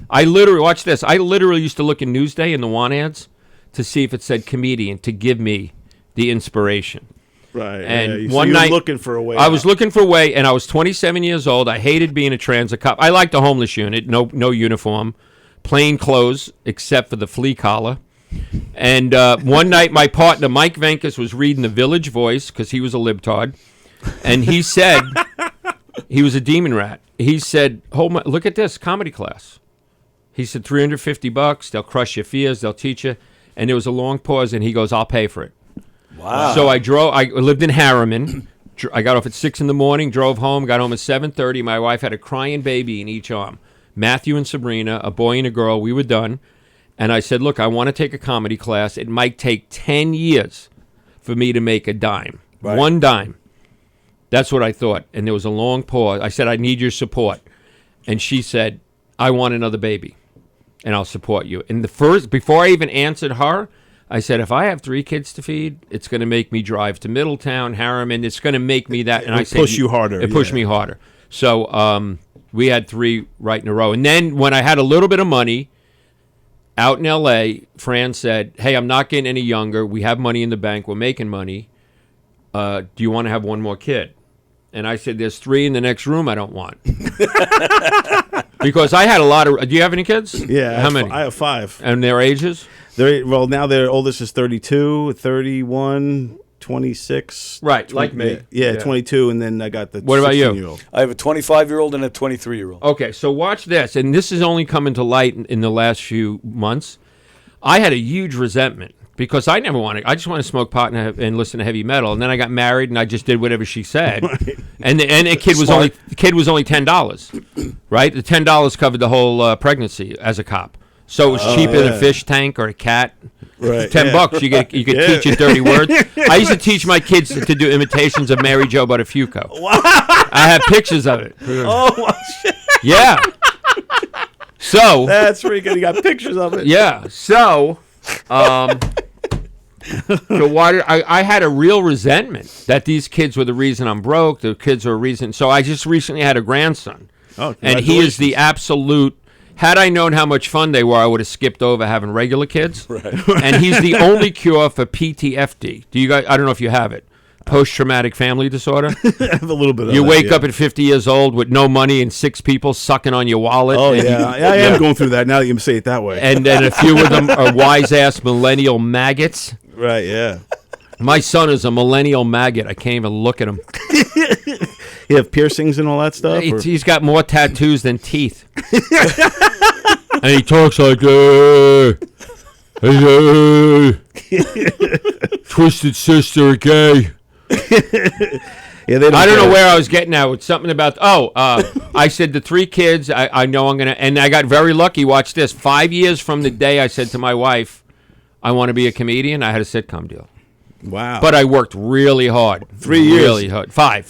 Watch this, I literally used to look in Newsday in the want ads to see if it said comedian to give me the inspiration. Right. And yeah. one so you night, were looking for a way. I was looking for a way, and I was 27 years old. I hated being a transit cop. I liked the homeless unit, no uniform, plain clothes except for the flea collar. And one night, my partner Mike Venkus was reading The Village Voice because he was a libtard, and he said he was a demon rat. He said, "Look at this comedy class." He said, $350. They'll crush your fears. They'll teach you. And there was a long pause, and he goes, "I'll pay for it." Wow. So I lived in Harriman. I got off at 6 a.m, drove home, got home at 7:30. My wife had a crying baby in each arm. Matthew and Sabrina, a boy and a girl. We were done. And I said, "Look, I want to take a comedy class. It might take 10 years for me to make a dime. Right. 1 dime." That's what I thought. And there was a long pause. I said, "I need your support." And she said, "I want another baby, and I'll support you." And before I even answered her, I said, if I have 3 kids to feed, it's going to make me drive to Middletown, Harriman. It's going to make me that. And I said, push you harder. It pushed me harder. So we had 3 right in a row. And then when I had a little bit of money out in L.A., Fran said, "Hey, I'm not getting any younger. We have money in the bank. We're making money. Do you want to have 1 more kid?" And I said, there's 3 in the next room I don't want. Because I had a lot of... Do you have any kids? Yeah. How many? I have 5. And their ages? Now their oldest is 32, 31, 26. Right, like me. Yeah, 22, and then I got the What about you? 16-year-old. I have a 25-year-old and a 23-year-old. Okay, so watch this. And this is only coming to light in the last few months. I had a huge resentment because I never wanted. I just wanted to smoke pot and listen to heavy metal. And then I got married and I just did whatever she said. Right. And the kid was only $10, right? The $10 covered the whole pregnancy as a cop. So it was cheaper than a fish tank or a cat. Right. $10 you could teach you dirty words. I used to teach my kids to do imitations of Mary Jo Buttafuoco. Wow. I have pictures of it. Oh, well, shit. Yeah. So That's pretty good. You got pictures of it. yeah. So so why I had a real resentment that these kids were the reason I'm broke. The kids were a reason. So I just recently had a grandson, Oh, and he is the absolute. Had I known how much fun they were, I would have skipped over having regular kids. Right. And he's the only cure for PTFD. Do you guys? I don't know if you have it. Post-traumatic family disorder. I have a little bit of You that, wake yeah. up at 50 years old with no money and 6 people sucking on your wallet. Oh, and yeah. I am going through that now that you say it that way. And then a few of them are wise-ass millennial maggots. Right, yeah. My son is a millennial maggot. I can't even look at him. You have piercings and all that stuff? or- He's got more tattoos than teeth. And he talks like, Twisted Sister, gay. Yeah, they I don't know where I was getting at with something about. I said the 3 kids. I know I'm gonna, and I got very lucky. Watch this. 5 years from the day I said to my wife, I want to be a comedian, I had a sitcom deal. Wow. But I worked really hard. 3 years. Really hard. Five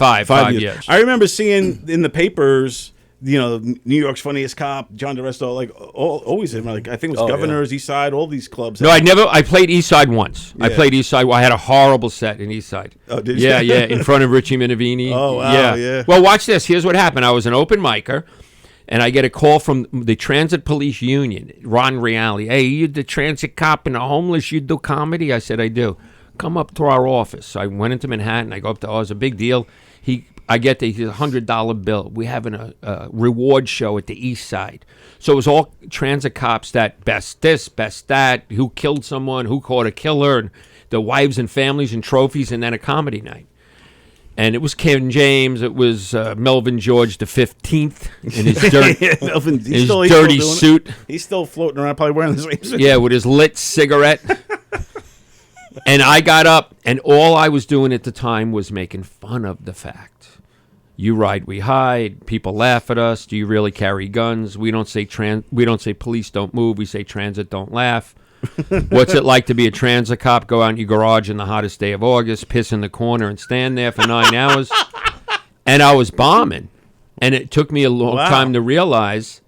years. I remember seeing in the papers, New York's Funniest Cop, John Diresta, like always in, like I think it was Governor's, East Side, all these clubs. No, I played East Side once. I played East Side. I had a horrible set in East Side. Oh, did you? Yeah, in front of Richie Minervini. Oh, wow, yeah. Well, watch this. Here's what happened. I was an open micer, and I get a call from the Transit Police Union, Ron Reale. Hey, you the transit cop and the homeless, you do comedy? I said, I do. Come up to our office. So I went into Manhattan. I go up to, it's a big deal. I get the $100 bill. We're having a reward show at the East Side. So it was all transit cops that best this, best that, who killed someone, who caught a killer, and the wives and families and trophies, and then a comedy night. And it was Kevin James. It was Melvin George the 15th in his dirty suit. He's still floating around, probably wearing the same suit. Yeah, with his lit cigarette. And I got up, and all I was doing at the time was making fun of the fact. You ride, we hide. People laugh at us. Do you really carry guns? We don't say police don't move. We say transit don't laugh. What's it like to be a transit cop? Go out in your garage in the hottest day of August, piss in the corner, and stand there for 9 hours. And I was bombing. And it took me a long time to realize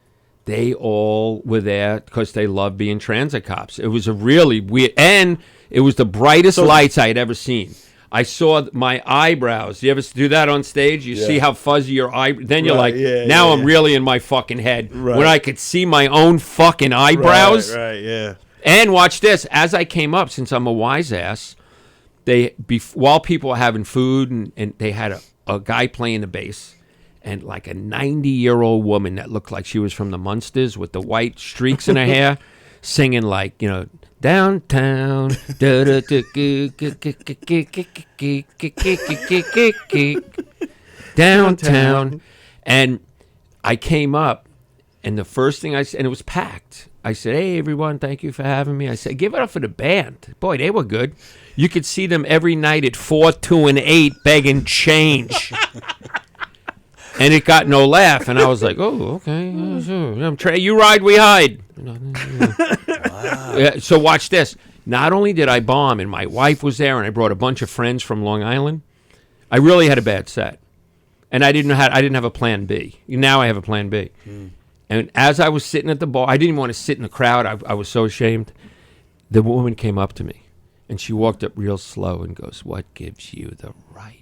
they all were there because they love being transit cops. It was a really weird, and it was the brightest lights I had ever seen. I saw my eyebrows. You ever do that on stage? You see how fuzzy your eyebrows. Then you're like, now I'm really in my fucking head. Right. When I could see my own fucking eyebrows. Right, yeah. And watch this. As I came up, since I'm a wise ass, while people were having food, and they had a guy playing the bass, and like a 90-year-old woman that looked like she was from the Munsters with the white streaks in her hair, singing like, downtown, downtown. And I came up, and the first thing I said, and it was packed. I said, hey, everyone, thank you for having me. I said, give it up for the band. Boy, they were good. You could see them every night at 4, 2, and 8 begging change. And it got no laugh. And I was like, oh, okay. Sure. You ride, we hide. Wow. So watch this. Not only did I bomb, and my wife was there, and I brought a bunch of friends from Long Island, I really had a bad set. And I didn't have a plan B. Now I have a plan B. And as I was sitting at the bar, I didn't even want to sit in the crowd. I was so ashamed. The woman came up to me, and she walked up real slow and goes, what gives you the right?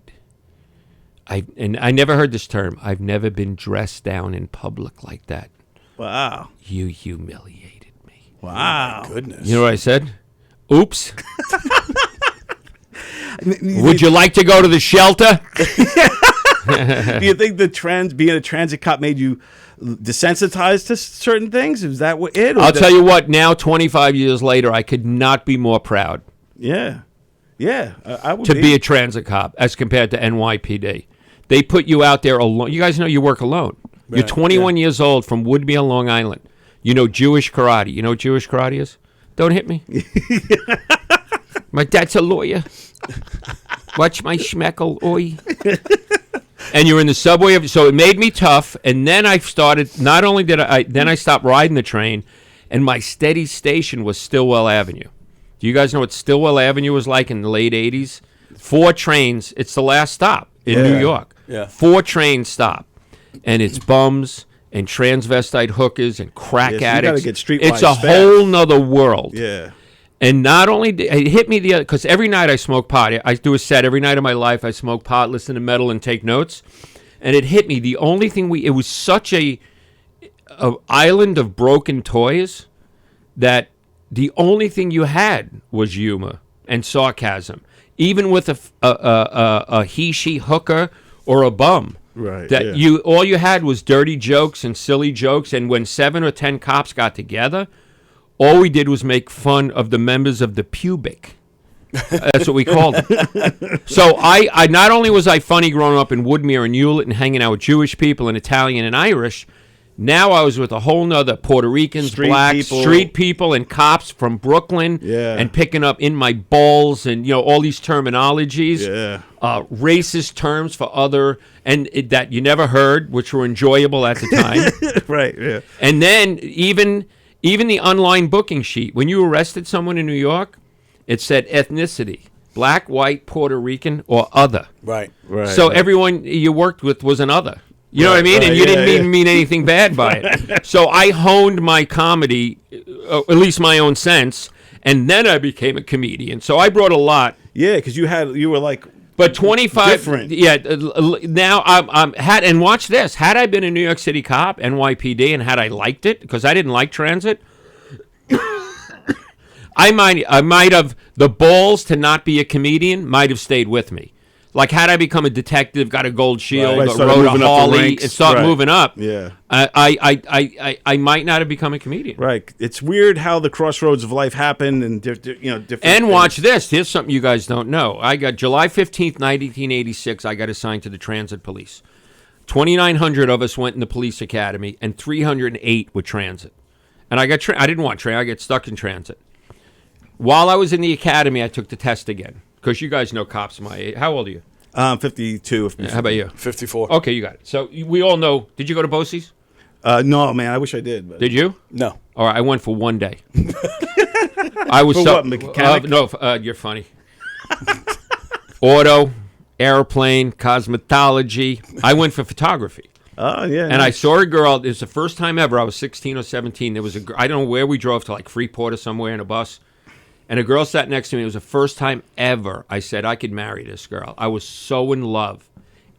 And I never heard this term. I've never been dressed down in public like that. Wow. You humiliated me. Wow. Oh, goodness. You know what I said? Oops. Would you like to go to the shelter? Do you think being a transit cop made you desensitized to certain things? Is that what it? I'll tell you what. Now, 25 years later, I could not be more proud. Yeah, yeah. I would to be a transit cop as compared to NYPD. They put you out there alone. You guys know you work alone. Right, You're 21 years old from Woodmere, Long Island. You know Jewish karate. You know what Jewish karate is? Don't hit me. My dad's a lawyer. Watch my schmeckle, oi. And you're in the subway. So it made me tough. And then I started, not only did then I stopped riding the train, and my steady station was Stillwell Avenue. Do you guys know what Stillwell Avenue was like in the late 80s? 4 trains. It's the last stop in New York. Yeah. 4 trains stop. And it's bums and transvestite hookers and crack so you addicts. gotta get streetwise It's a fast. whole nother world. Yeah. And not only it hit me the other, because every night I smoke pot. I do a set every night of my life. I smoke pot, listen to metal, and take notes. And it hit me. The only thing it was such a island of broken toys that the only thing you had was humor and sarcasm, even with a he/she hooker or a bum. Right. That all you had was dirty jokes and silly jokes. And when 7 or 10 cops got together, all we did was make fun of the members of the pubic. That's what we called them. So I not only was I funny growing up in Woodmere and Hewlett and hanging out with Jewish people and Italian and Irish, now I was with a whole nother Puerto Ricans, blacks, street people, and cops from Brooklyn, and picking up in my balls and all these terminologies, racist terms for other that you never heard, which were enjoyable at the time. Right. Yeah. And then even the online booking sheet, when you arrested someone in New York, it said ethnicity: black, white, Puerto Rican, or other. Right. Right. So everyone you worked with was an other. You know what I mean? And you didn't mean anything bad by it. So I honed my comedy, at least my own sense, and then I became a comedian. So I brought a lot. Yeah, because you were like. But 25. Different. Yeah. Now and watch this. Had I been a New York City cop, NYPD, and had I liked it, because I didn't like transit, I might have the balls to not be a comedian. Might have stayed with me. Like, had I become a detective, got a gold shield, rode a Harley, and started moving up, I might not have become a comedian. Right. It's weird how the crossroads of life happen, and different. And watch this. Here's something you guys don't know. I got July 15th, 1986. I got assigned to the Transit Police. 2,900 of us went in the police academy, and 308 were transit. And I didn't want transit. I got stuck in transit. While I was in the academy, I took the test again. Because you guys know cops my age. How old are you? 52. How about you? 54. Okay, you got it. So we all know. Did you go to BOCES? No, man. I wish I did. But. Did you? No. All right, I went for one day. I was for what, mechanic? No, you're funny. Auto, airplane, cosmetology. I went for photography. Oh, yeah. And I saw a girl. It was the first time ever. I was 16 or 17. There was I don't know where we drove to, like Freeport or somewhere in a bus. And a girl sat next to me. It was the first time ever I said I could marry this girl. I was so in love.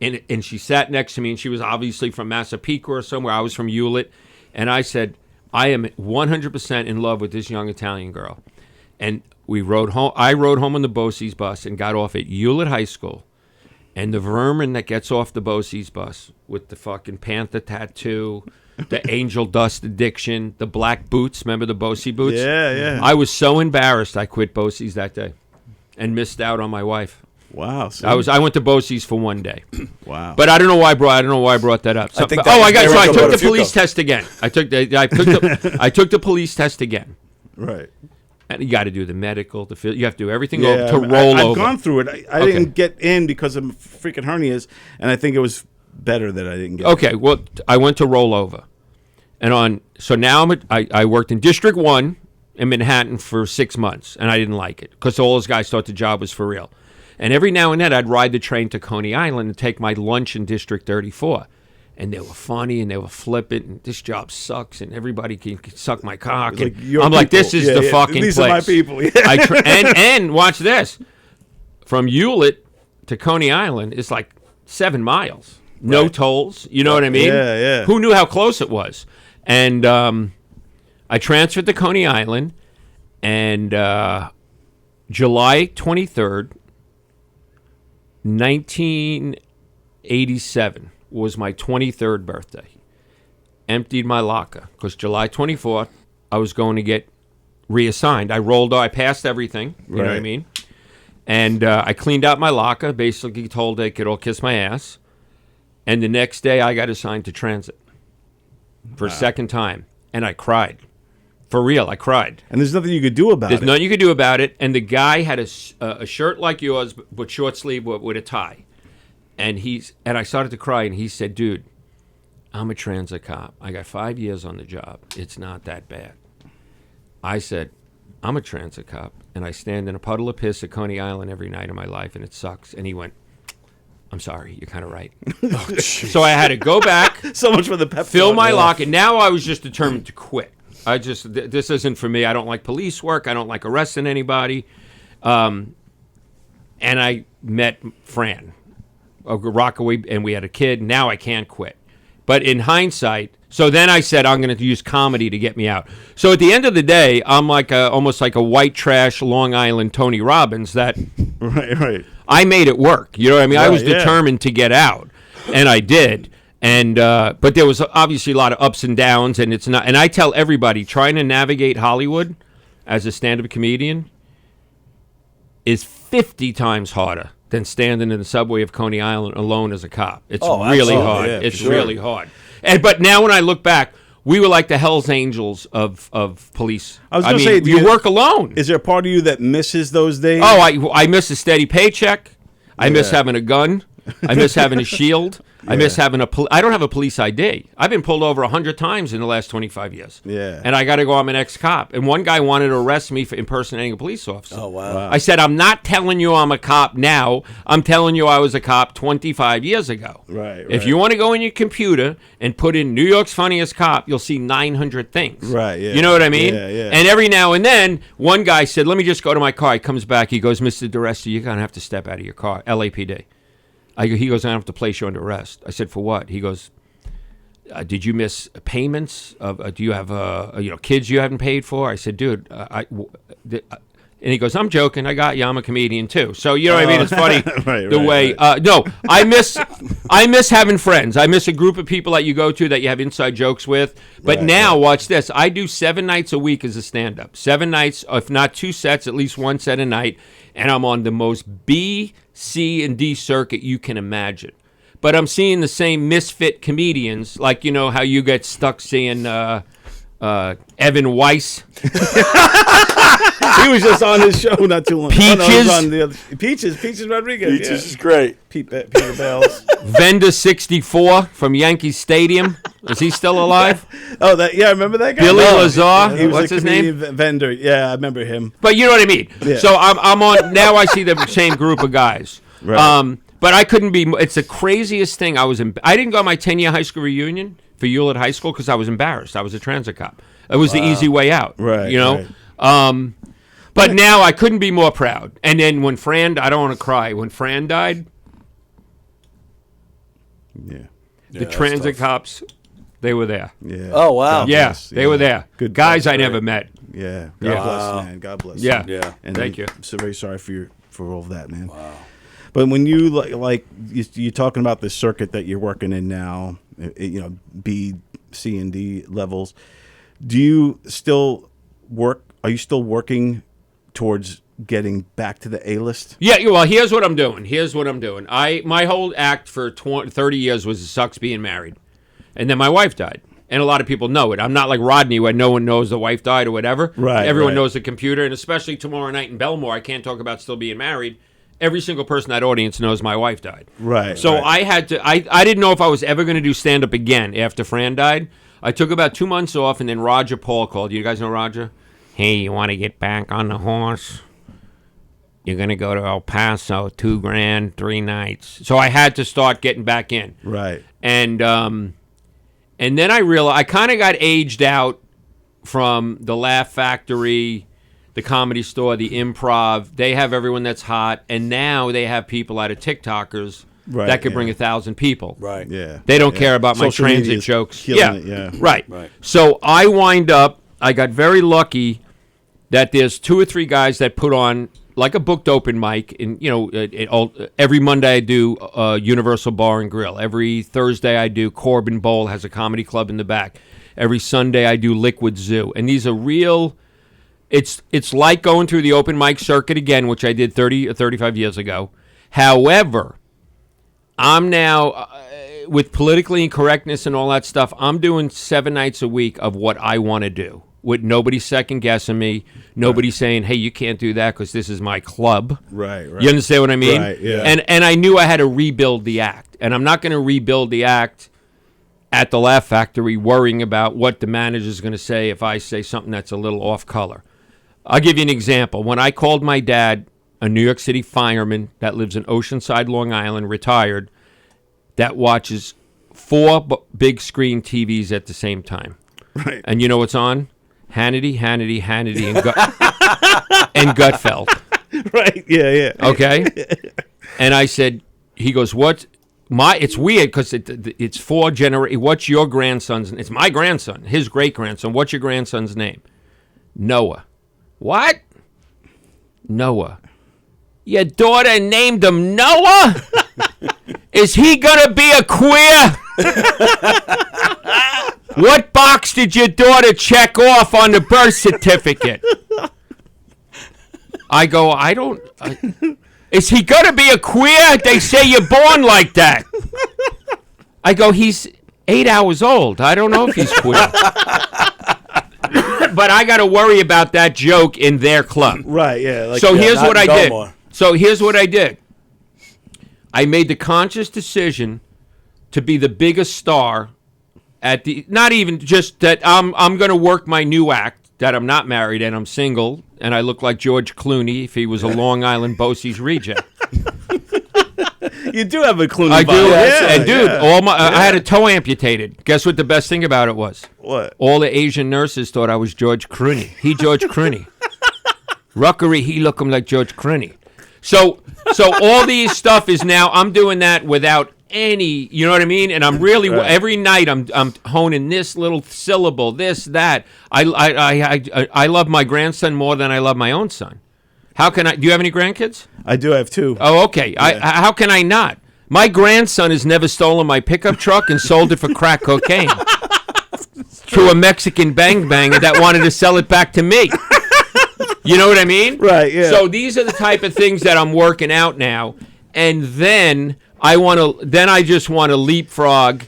And she sat next to me, and she was obviously from Massapequa or somewhere. I was from Hewlett. And I said, I am 100% in love with this young Italian girl. And we rode home. I rode home on the BOCES bus and got off at Hewlett High School. And the vermin that gets off the BOCES bus with the fucking panther tattoo, the angel dust addiction, the black boots. Remember the BOCES boots? Yeah, yeah. I was so embarrassed I quit BOCES that day and missed out on my wife. Wow. I went to BOCES for one day. Wow. But I don't know why I brought that up. So, I took the police test again. I took the police test again. Right. And you got to do the medical, you have to do everything to roll over. I've gone through it. I didn't get in because of freaking hernias, and I think it was better that I didn't get in. Okay, well, I went to roll over. So now I worked in District 1 in Manhattan for 6 months, and I didn't like it because all those guys thought the job was for real. And every now and then I'd ride the train to Coney Island and take my lunch in District 34. And they were funny and they were flippant, and this job sucks, and everybody can suck my cock. Like I'm like, this is the fucking These place. are my people. Yeah. And watch this. From Hewlett to Coney Island is like 7 miles. No tolls. You know what I mean? Yeah, yeah. Who knew how close it was? And I transferred to Coney Island, and July 23rd, 87 was my 23rd birthday. Emptied my locker because July 24th, I was going to get reassigned. I passed everything, you know what I mean? And I cleaned out my locker, basically told they could all kiss my ass. And the next day, I got assigned to transit for a second time. And I cried. For real, I cried. And there's nothing you could do about it. There's nothing you could do about it. And the guy had a shirt like yours, but short sleeve with a tie. And I started to cry, and he said, dude, I'm a transit cop. I got 5 years on the job. It's not that bad. I said, I'm a transit cop, and I stand in a puddle of piss at Coney Island every night of my life, and it sucks. And he went, I'm sorry, you're kind of right. So I had to go back, so much for the pep fill talk, my lock, and now I was just determined to quit. This isn't for me. I don't like police work. I don't like arresting anybody. And I met Fran, Rockaway, and we had a kid. Now I can't quit. But in hindsight, so then I said I'm going to use comedy to get me out. So at the end of the day, I'm like almost like a white trash Long Island Tony Robbins that right. I made it work. You know what I mean? I was determined to get out, and I did. And but there was obviously a lot of ups and downs, and it's not. And I tell everybody trying to navigate Hollywood as a stand-up comedian is 50 times harder than standing in the subway of Coney Island alone as a cop. It's really hard. Yeah, it's really hard. But now when I look back, we were like the Hells Angels of police. I was going to say, you work alone. Is there a part of you that misses those days? Oh, I miss a steady paycheck. I miss having a gun. I miss having a shield. I miss having I don't have a police ID. I've been pulled over 100 times in the last 25 years. Yeah. And I got to go, I'm an ex-cop. And one guy wanted to arrest me for impersonating a police officer. Oh, wow. I said, I'm not telling you I'm a cop now. I'm telling you I was a cop 25 years ago. Right. If you want to go in your computer and put in New York's Funniest Cop, you'll see 900 things. Right, yeah. You know what I mean? Yeah. And every now and then, one guy said, let me just go to my car. He comes back. He goes, Mr. Diresta, you're going to have to step out of your car. LAPD. He goes, I have to place you under arrest. I said, for what? He goes, did you miss payments? Do you have kids you haven't paid for? I said, dude, and he goes, I'm joking. I got you. I'm a comedian too. So you know what I mean? It's funny way. No, I miss having friends. I miss a group of people that you go to that you have inside jokes with. But now, watch this. I do 7 nights a week as a stand-up. 7 nights, if not 2 sets, at least 1 set a night. And I'm on the most B, C, and D circuit you can imagine. But I'm seeing the same misfit comedians, like, you know, how you get stuck seeing Evan Weiss. He was just on his show not too long. Peaches. Peaches Rodriguez. Peaches is great. Peter Bells. Vendor 64 from Yankee Stadium. Is he still alive? Oh, I remember that guy. Billy Lazar. He was What's a his comedian name? Vendor. Yeah, I remember him. But you know what I mean. Yeah. So I'm on now. I see the same group of guys. Right. But I couldn't be. It's the craziest thing. I didn't go on my 10-year high school reunion for Hewlett High School because I was embarrassed. I was a transit cop. It was the easy way out. Right. You know. Right. But now I couldn't be more proud. And then when I don't want to cry. When Fran died, the transit cops, they were there. Yeah. Oh, wow. Yeah, they were there. Good guys I never met. Yeah. God bless, man. God bless. Yeah. Yeah. And Thank you. I'm so very sorry for all of that, man. Wow. But when you you're talking about the circuit that you're working in now, you know, B, C, and D levels, do you still work? Are you still working towards getting back to the A-list? Yeah, well, here's what I'm doing. My whole act for 30 years was it sucks being married. And then my wife died. And a lot of people know it. I'm not like Rodney where no one knows the wife died or whatever. Right. Everyone knows the computer. And especially tomorrow night in Belmore, I can't talk about still being married. Every single person in that audience knows my wife died. Right. So I had to, I didn't know if I was ever going to do stand-up again after Fran died. I took about 2 months off, and then Roger Paul called. You guys know Roger? Hey, you want to get back on the horse? You're going to go to El Paso, $2,000, 3 nights. So I had to start getting back in. Right. And then I realized I kind of got aged out from the Laugh Factory, the Comedy Store, the Improv. They have everyone that's hot, and now they have people out of TikTokers that could bring 1,000 people. Right. Yeah. They don't care about Social my media transit is jokes. killing it, yeah. Right. Right. So I got very lucky that there's 2 or 3 guys that put on like a booked open mic. And every Monday I do Universal Bar and Grill. Every Thursday I do Corbin Bowl, has a comedy club in the back. Every Sunday I do Liquid Zoo, and these are real. It's like going through the open mic circuit again, which I did 30 or 35 years ago. However, I'm now with politically incorrectness and all that stuff. I'm doing 7 nights a week of what I want to do, with nobody second guessing me, nobody saying, "Hey, you can't do that because this is my club." Right. You understand what I mean? Right. Yeah. And I knew I had to rebuild the act, and I'm not going to rebuild the act at the Laugh Factory, worrying about what the manager's going to say if I say something that's a little off color. I'll give you an example. When I called my dad, a New York City fireman that lives in Oceanside, Long Island, retired, that watches 4 big screen TVs at the same time. Right. And you know what's on? Hannity, and Gutfeld. Right. Yeah. Okay. And I said, he goes, what? It's weird because it's 4 generations. What's your grandson's? It's my grandson, his great grandson. What's your grandson's name? Noah. What? Noah. Your daughter named him Noah? Is he gonna be a queer? What box did your daughter check off on the birth certificate? I go, is he gonna be a queer? They say you're born like that. I go, he's 8 hours old. I don't know if he's queer. But I got to worry about that joke in their club. Right, yeah. So here's what I did. I made the conscious decision to be the biggest star at the, not even just that I'm going to work my new act, that I'm not married and I'm single, and I look like George Clooney if he was a Long Island Bosie's reject. You do have a Clooney I vibe. do, Yeah, and dude, yeah. I had a toe amputated. Guess what the best thing about it was? What? All the Asian nurses thought I was George Clooney. He George Clooney. Ruckery, he look him like George Clooney. So all these stuff is now, I'm doing that without any, you know what I mean? And I'm really, every night I'm honing this little syllable, this, that. I love my grandson more than I love my own son. How can I? Do you have any grandkids? I do have 2. Oh, okay. Yeah. How can I not? My grandson has never stolen my pickup truck and sold it for crack cocaine to a Mexican bang-banger that wanted to sell it back to me. You know what I mean? Right, yeah. So these are the type of things that I'm working out now. And then I just want to leapfrog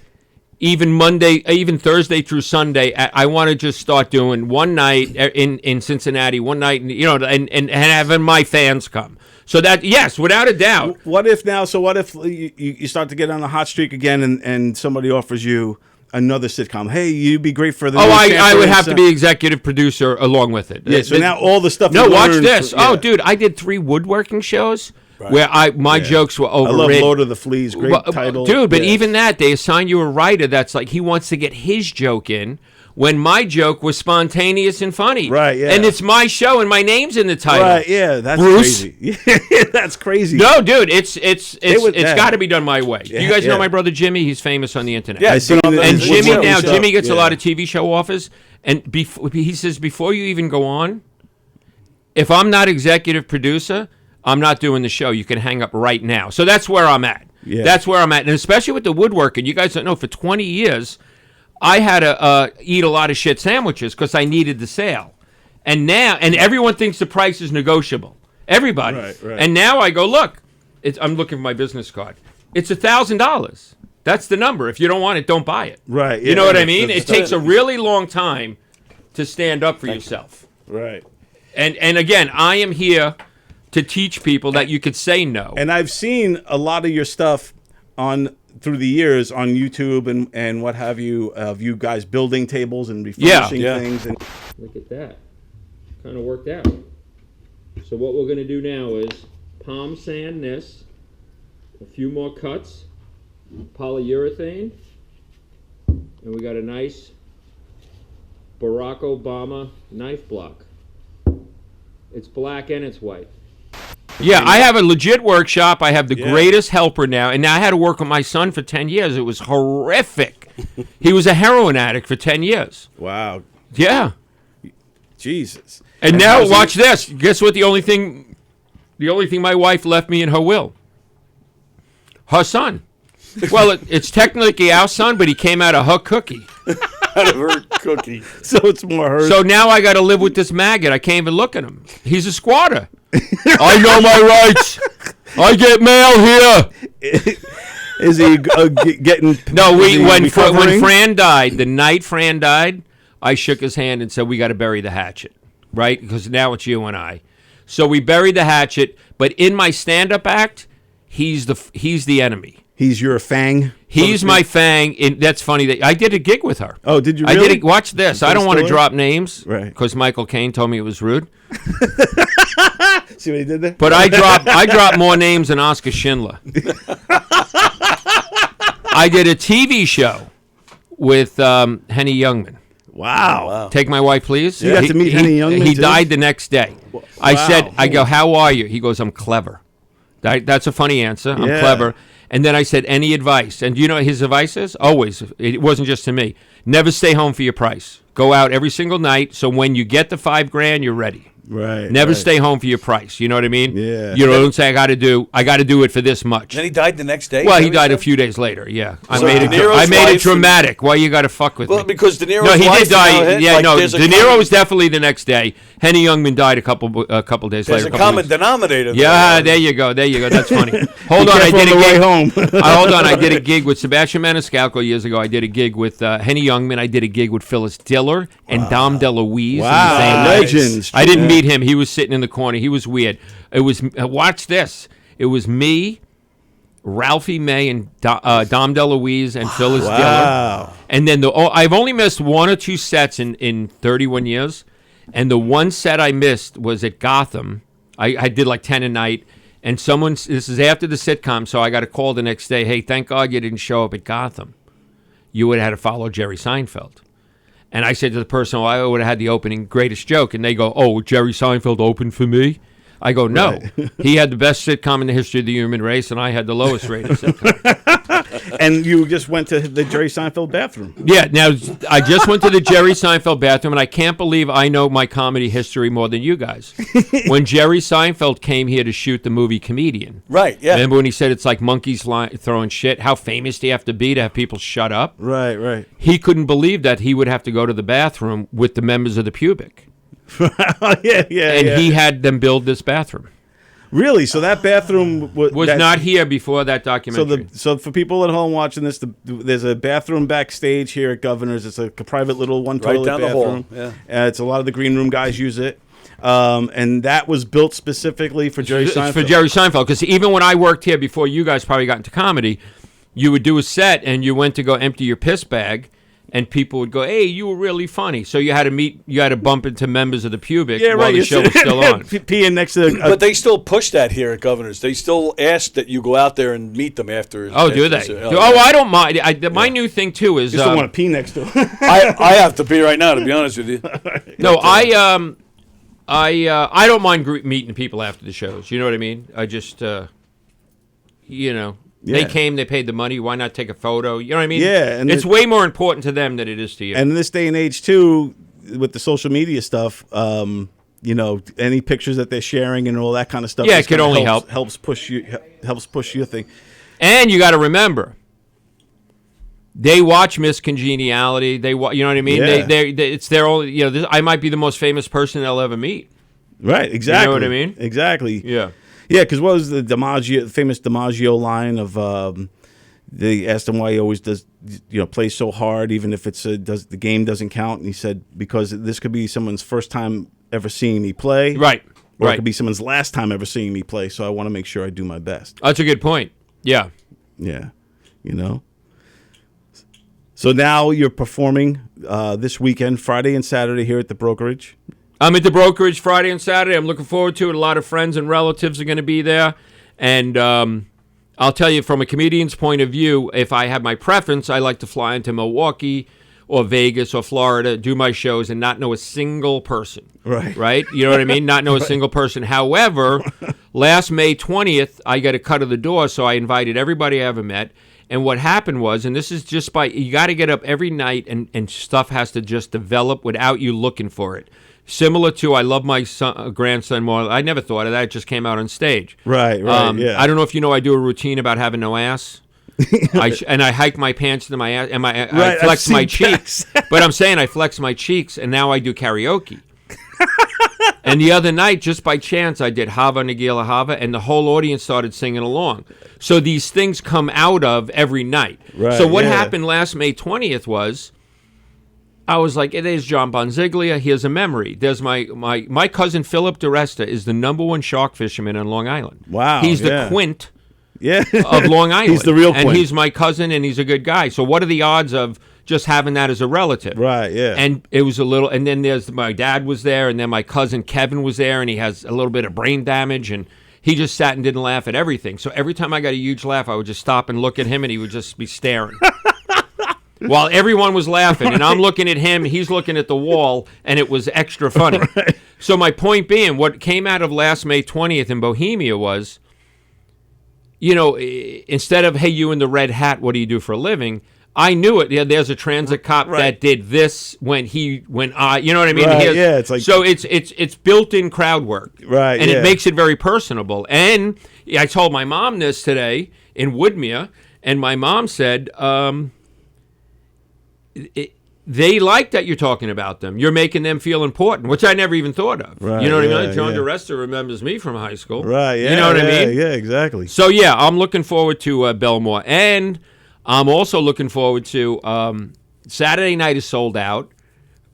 even Monday, even Thursday through Sunday. I want to just start doing one night in Cincinnati, one night, and having my fans come. So that, yes, without a doubt. What if you start to get on the hot streak again and somebody offers you another sitcom? Hey, you'd be great for the. I would have to be executive producer along with it. Yeah, so now all the stuff. No, watch this. Oh, dude, I did 3 woodworking shows. Right. Where my jokes were overwritten. I love Lord of the Fleas, great title. Dude, but even that, they assign you a writer that's like, he wants to get his joke in, when my joke was spontaneous and funny. Right, yeah. And it's my show and my name's in the title. Right, yeah, that's Bruce? crazy. Yeah, that's crazy. No, dude, it's got to be you guys know my brother Jimmy? He's famous on the internet. Yeah, and Jimmy gets a lot of TV show offers, and he says, before you even go on, if I'm not executive producer, I'm not doing the show. You can hang up right now. So that's where I'm at. Yeah. That's where I'm at. And especially with the woodworking, you guys don't know, for 20 years, I had to eat a lot of shit sandwiches because I needed the sale. And now, everyone thinks the price is negotiable. Everybody. Right. And now I go, look, I'm looking for my business card. It's $1,000. That's the number. If you don't want it, don't buy it. Right. You know what I mean? It takes a really long time to stand up for yourself. Right. And again, I am here to teach people that you could say no. And I've seen a lot of your stuff through the years on YouTube and what have you, of you guys building tables and refurbishing things. And look at that. Kind of worked out. So what we're going to do now is palm sand this, a few more cuts, polyurethane, and we got a nice Barack Obama knife block. It's black and it's white. Yeah, I have a legit workshop. I have the greatest helper now. And now I had to work with my son for 10 years. It was horrific. He was a heroin addict for 10 years. Wow. Yeah. Jesus. And now, watch this. Guess what the only thing The only thing my wife left me in her will. Her son. Well, it's technically our son, but he came out of her cookie. Out of her cookie. So it's more hers. So now I got to live with this maggot. I can't even look at him. He's a squatter. I know my rights. I get mail here. Is he getting? No, when Fran died, the night Fran died, I shook his hand and said, we got to bury the hatchet, right? Because now it's you and I. So we buried the hatchet, but in my stand-up act, he's the enemy. He's your fang. He's my fang. That's funny. That I did a gig with her. Oh, did you really? I did. Watch this. I don't want to drop names, right? Because Michael Caine told me it was rude. See what he did there? But I dropped more names than Oscar Schindler. I did a TV show with Henny Youngman. Wow. Take my wife, please. You got to meet Henny Youngman. He too? died the next day. Wow. I go, how are you? He goes, I'm clever. That's a funny answer. I'm clever. And then I said, any advice? And do you know what his advice is? Always. It wasn't just to me. Never stay home for your price. Go out every single night. So when you get the $5,000, you're ready. Right. Never stay home for your price. You know what I mean? Yeah. You don't say I got to do it for this much. Then he died the next day. Well, he died a few days later. Yeah, So I made it dramatic. Why you got to fuck with me? Well, because De Niro's no, he wife did die. is Yeah, like, no, there's a De Niro was definitely the next day. Henny Youngman died a couple days There's later. a common denominator. Yeah, there you go. That's funny. Hold on, I did a gig. Hold on, I did a gig with Sebastian Maniscalco years ago. I did a gig with Henny Youngman. I did a gig with Phyllis Diller and Dom DeLuise. Wow, legends. I didn't meet him. He was sitting in the corner. He was weird. It was watch this. It was me, Ralphie May, and Dom DeLuise and Phyllis Diller. And then I've only missed one or two sets in 31 years. And the one set I missed was at Gotham. I did like 10 a night. And this is after the sitcom, so I got a call the next day. Hey, thank God you didn't show up at Gotham. You would have had to follow Jerry Seinfeld. And I said to the person, well, I would have had the opening greatest joke. And they go, oh, Jerry Seinfeld opened for me? I go, no. Right. He had the best sitcom in the history of the human race, and I had the lowest rated sitcom. And you just went to the Jerry Seinfeld bathroom. Yeah, now, I just went to the Jerry Seinfeld bathroom, and I can't believe I know my comedy history more than you guys. When Jerry Seinfeld came here to shoot the movie Comedian. Right, yeah. Remember when he said it's like monkeys throwing shit? How famous do you have to be to have people shut up? Right. He couldn't believe that he would have to go to the bathroom with the members of the pubic. Yeah. He had them build this bathroom. Really? So that bathroom was not here before that documentary. So for people at home watching this, there's a bathroom backstage here at Governor's. It's a private little one toilet down bathroom. the hall. Yeah. It's a lot of the green room guys use it. And that was built specifically for Jerry Seinfeld. For Jerry Seinfeld, because even when I worked here before you guys probably got into comedy, you would do a set and you went to go empty your piss bag. And people would go, hey, you were really funny. So you had to bump into members of the pubic while the show was still on. Peeing next to but they still push that here at Governor's. They still ask that you go out there and meet them after. Oh, do they? I don't mind. My new thing, too, is... You still want to pee next to him. I have to pee right now, to be honest with you. No, I don't mind meeting people after the shows. You know what I mean? I just, They came, they paid the money. Why not take a photo? You know what I mean? Yeah. And it's way more important to them than it is to you. And in this day and age, too, with the social media stuff, any pictures that they're sharing and all that kind of stuff. Yeah, it could only help. Helps push your thing. And you got to remember, they watch Miss Congeniality. You know what I mean? Yeah. It's their only. I might be the most famous person they'll ever meet. Right. Exactly. You know what I mean? Exactly. Yeah. Yeah, because what was the famous DiMaggio line of they asked him why he always does plays so hard even if the game doesn't count, and he said because this could be someone's first time ever seeing me play, right? Or it could be someone's last time ever seeing me play, so I want to make sure I do my best. That's a good point. Yeah. So now you're performing this weekend, Friday and Saturday here at the Brokerage. I'm at the Brokerage Friday and Saturday. I'm looking forward to it. A lot of friends and relatives are going to be there. And I'll tell you, from a comedian's point of view, if I have my preference, I like to fly into Milwaukee or Vegas or Florida, do my shows, and not know a single person. Right? You know what I mean? Not know a single person. However, last May 20th, I got a cut of the door, so I invited everybody I ever met. And what happened was, and this is just you got to get up every night and stuff has to just develop without you looking for it. Similar to, I love my grandson more. I never thought of that. It just came out on stage. Right, yeah. I don't know if you know, I do a routine about having no ass. I hike my pants to my ass, and I flex my cheeks. But I'm saying I flex my cheeks, and now I do karaoke. And the other night, just by chance, I did Hava Nagila Hava, and the whole audience started singing along. So these things come out of every night. Right, so what happened last May 20th was, I was like, there's John Bonziglia, here's a memory. There's my cousin Philip Diresta is the #1 shark fisherman on Long Island. Wow. He's the Quint of Long Island. He's the real Quint. And he's my cousin, and he's a good guy. So what are the odds of just having that as a relative? Right, yeah. And it was a little, and then there's my dad was there, and then my cousin Kevin was there, and he has a little bit of brain damage, and he just sat and didn't laugh at everything. So every time I got a huge laugh, I would just stop and look at him, and he would just be staring. While everyone was laughing, and I'm looking at him, he's looking at the wall, and it was extra funny. Right. So my point being, what came out of last May 20th in Bohemia was, instead of, hey, you in the red hat, what do you do for a living? I knew it. Yeah, there's a transit cop that did this when I, you know what I mean? Right, it's like, so it's built-in crowd work, right? And it makes it very personable. And I told my mom this today in Woodmere, and my mom said, they like that you're talking about them. You're making them feel important, which I never even thought of. Right, you know what I mean? John Diresta remembers me from high school. Right, yeah. You know what I mean? Yeah, exactly. So, yeah, I'm looking forward to Belmore. And I'm also looking forward to Saturday night is sold out.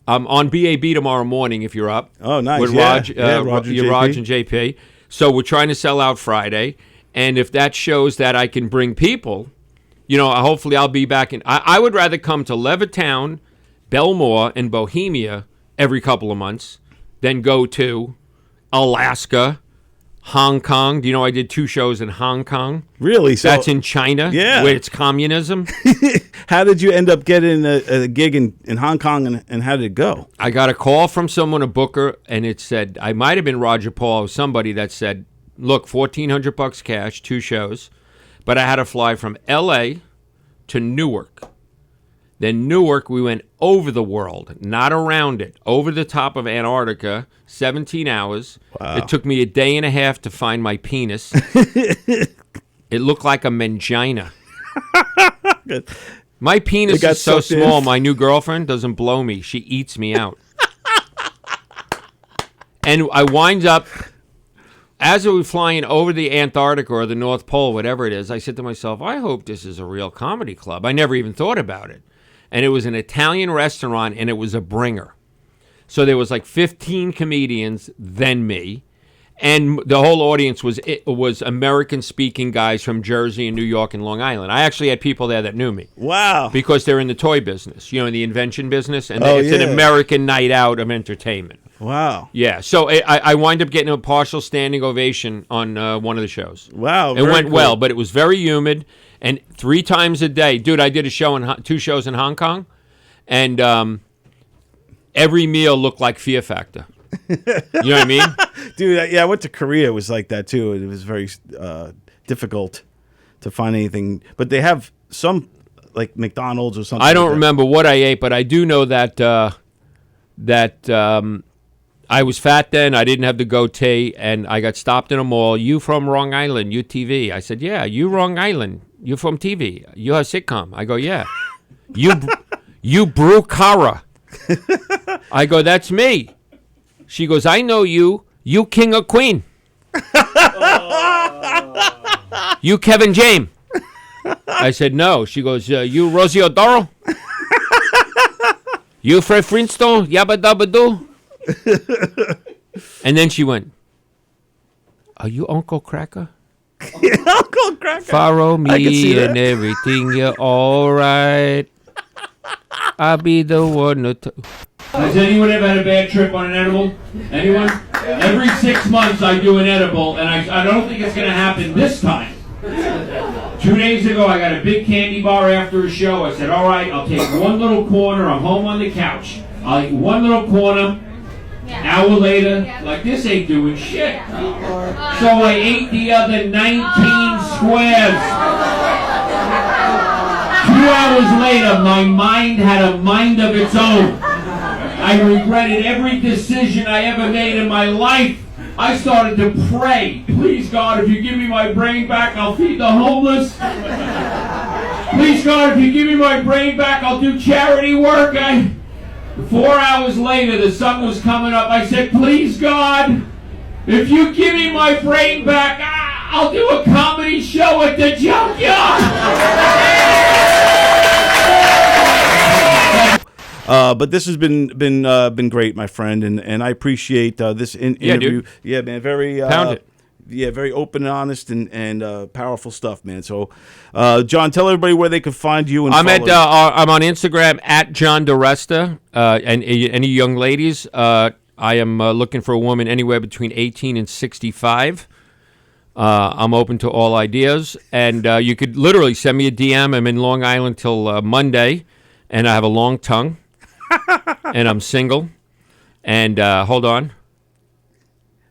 I'm on BAB tomorrow morning if you're up. Oh, nice. With Raj and JP. So we're trying to sell out Friday. And if that shows that I can bring people, hopefully I'll be back in. I would rather come to Levittown, Belmore, and Bohemia every couple of months than go to Alaska, Hong Kong. Do you know I did 2 shows in Hong Kong? Really? So that's in China, where it's communism. How did you end up getting a gig in Hong Kong, and how did it go? I got a call from someone, a booker, and it said, I might have been Roger Paul or somebody that said, look, $1,400 cash, 2 shows, but I had to fly from L.A. to Newark. Then Newark, we went over the world, not around it, over the top of Antarctica, 17 hours. Wow. It took me a day and a half to find my penis. It looked like a mangina. My penis is so small, my new girlfriend doesn't blow me. She eats me out. And I wind up, as we were flying over the Antarctica or the North Pole, whatever it is, I said to myself, I hope this is a real comedy club. I never even thought about it. And it was an Italian restaurant, and it was a bringer. So there was like 15 comedians, then me. And the whole audience was American-speaking guys from Jersey and New York and Long Island. I actually had people there that knew me. Wow. Because they're in the toy business, in the invention business. And it's an American night out of entertainment. Wow. Yeah. So I wind up getting a partial standing ovation on one of the shows. Wow. It went well, but it was very humid. And 3 times a day. Dude, I did a show 2 shows in Hong Kong. And every meal looked like Fear Factor. You know what I mean? Dude, I went to Korea. It was like that, too. It was very difficult to find anything. But they have some, like McDonald's or something. I don't remember what I ate, but I do know that I was fat then. I didn't have the goatee, and I got stopped in a mall. You from Long Island, UTV. I said, yeah, you Long Island. You from TV. You have sitcom. I go, yeah. You brew Kara. I go, that's me. She goes, I know you. You king or queen. You Kevin James. I said, no. She goes, you Rosie O'Donnell. You Fred Flintstone. Yabba dabba doo. And then she went, are you Uncle Cracker? Uncle Cracker. Follow me and everything, you're all right. I'll be the one to... Has anyone ever had a bad trip on an edible? Anyone? Every 6 months I do an edible, and I don't think it's going to happen this time. 2 days ago, I got a big candy bar after a show. I said, all right, I'll take one little corner. I'm home on the couch. I'll eat one little corner. Hour later, like this ain't doing shit. So I ate the other 19 squares. few hours later, my mind had a mind of its own. I regretted every decision I ever made in my life. I started to pray. Please, God, if you give me my brain back, I'll feed the homeless. Please, God, if you give me my brain back, I'll do charity work. 4 hours later, the sun was coming up. I said, please, God, if you give me my brain back, I'll do a comedy show at the junkyard. But this has been great, my friend, and I appreciate this interview. Dude. Yeah, man, very Pound it. Yeah, very open and honest and powerful stuff, man. So, John, tell everybody where they can find you. And I'm follow I'm on Instagram at John Diresta. And any young ladies, I am looking for a woman anywhere between 18 and 65. I'm open to all ideas, and you could literally send me a DM. I'm in Long Island till Monday, and I have a long tongue, and I'm single. And hold on.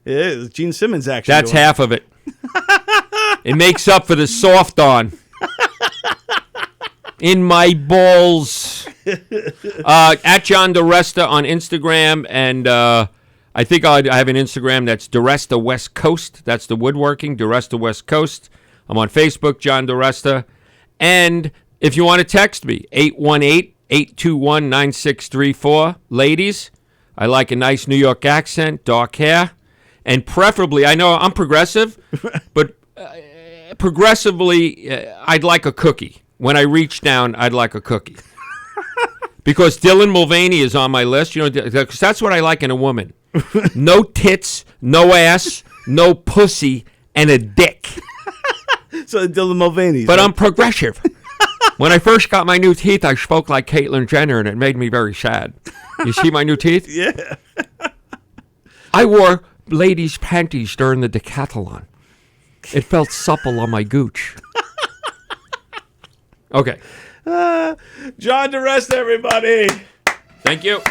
Yeah, Gene Simmons actually. That's half of it. It makes up for the soft on. In my balls. At John Diresta on Instagram, and I think I have an Instagram that's Diresta West Coast. That's the woodworking, Diresta West Coast. I'm on Facebook, John Diresta. And if you want to text me, 818-821-9634. Ladies, I like a nice New York accent, dark hair. And preferably, I know I'm progressive, but progressively, I'd like a cookie. When I reach down, I'd like a cookie. Because Dylan Mulvaney is on my list, because that's what I like in a woman. No tits, no ass, no pussy, and a dick. So Dylan Mulvaney. But I'm progressive. When I first got my new teeth, I spoke like Caitlyn Jenner, and it made me very sad. You see my new teeth? Yeah. I wore ladies' panties during the decathlon. It felt supple on my gooch. Okay. John Diresta, everybody. Thank you.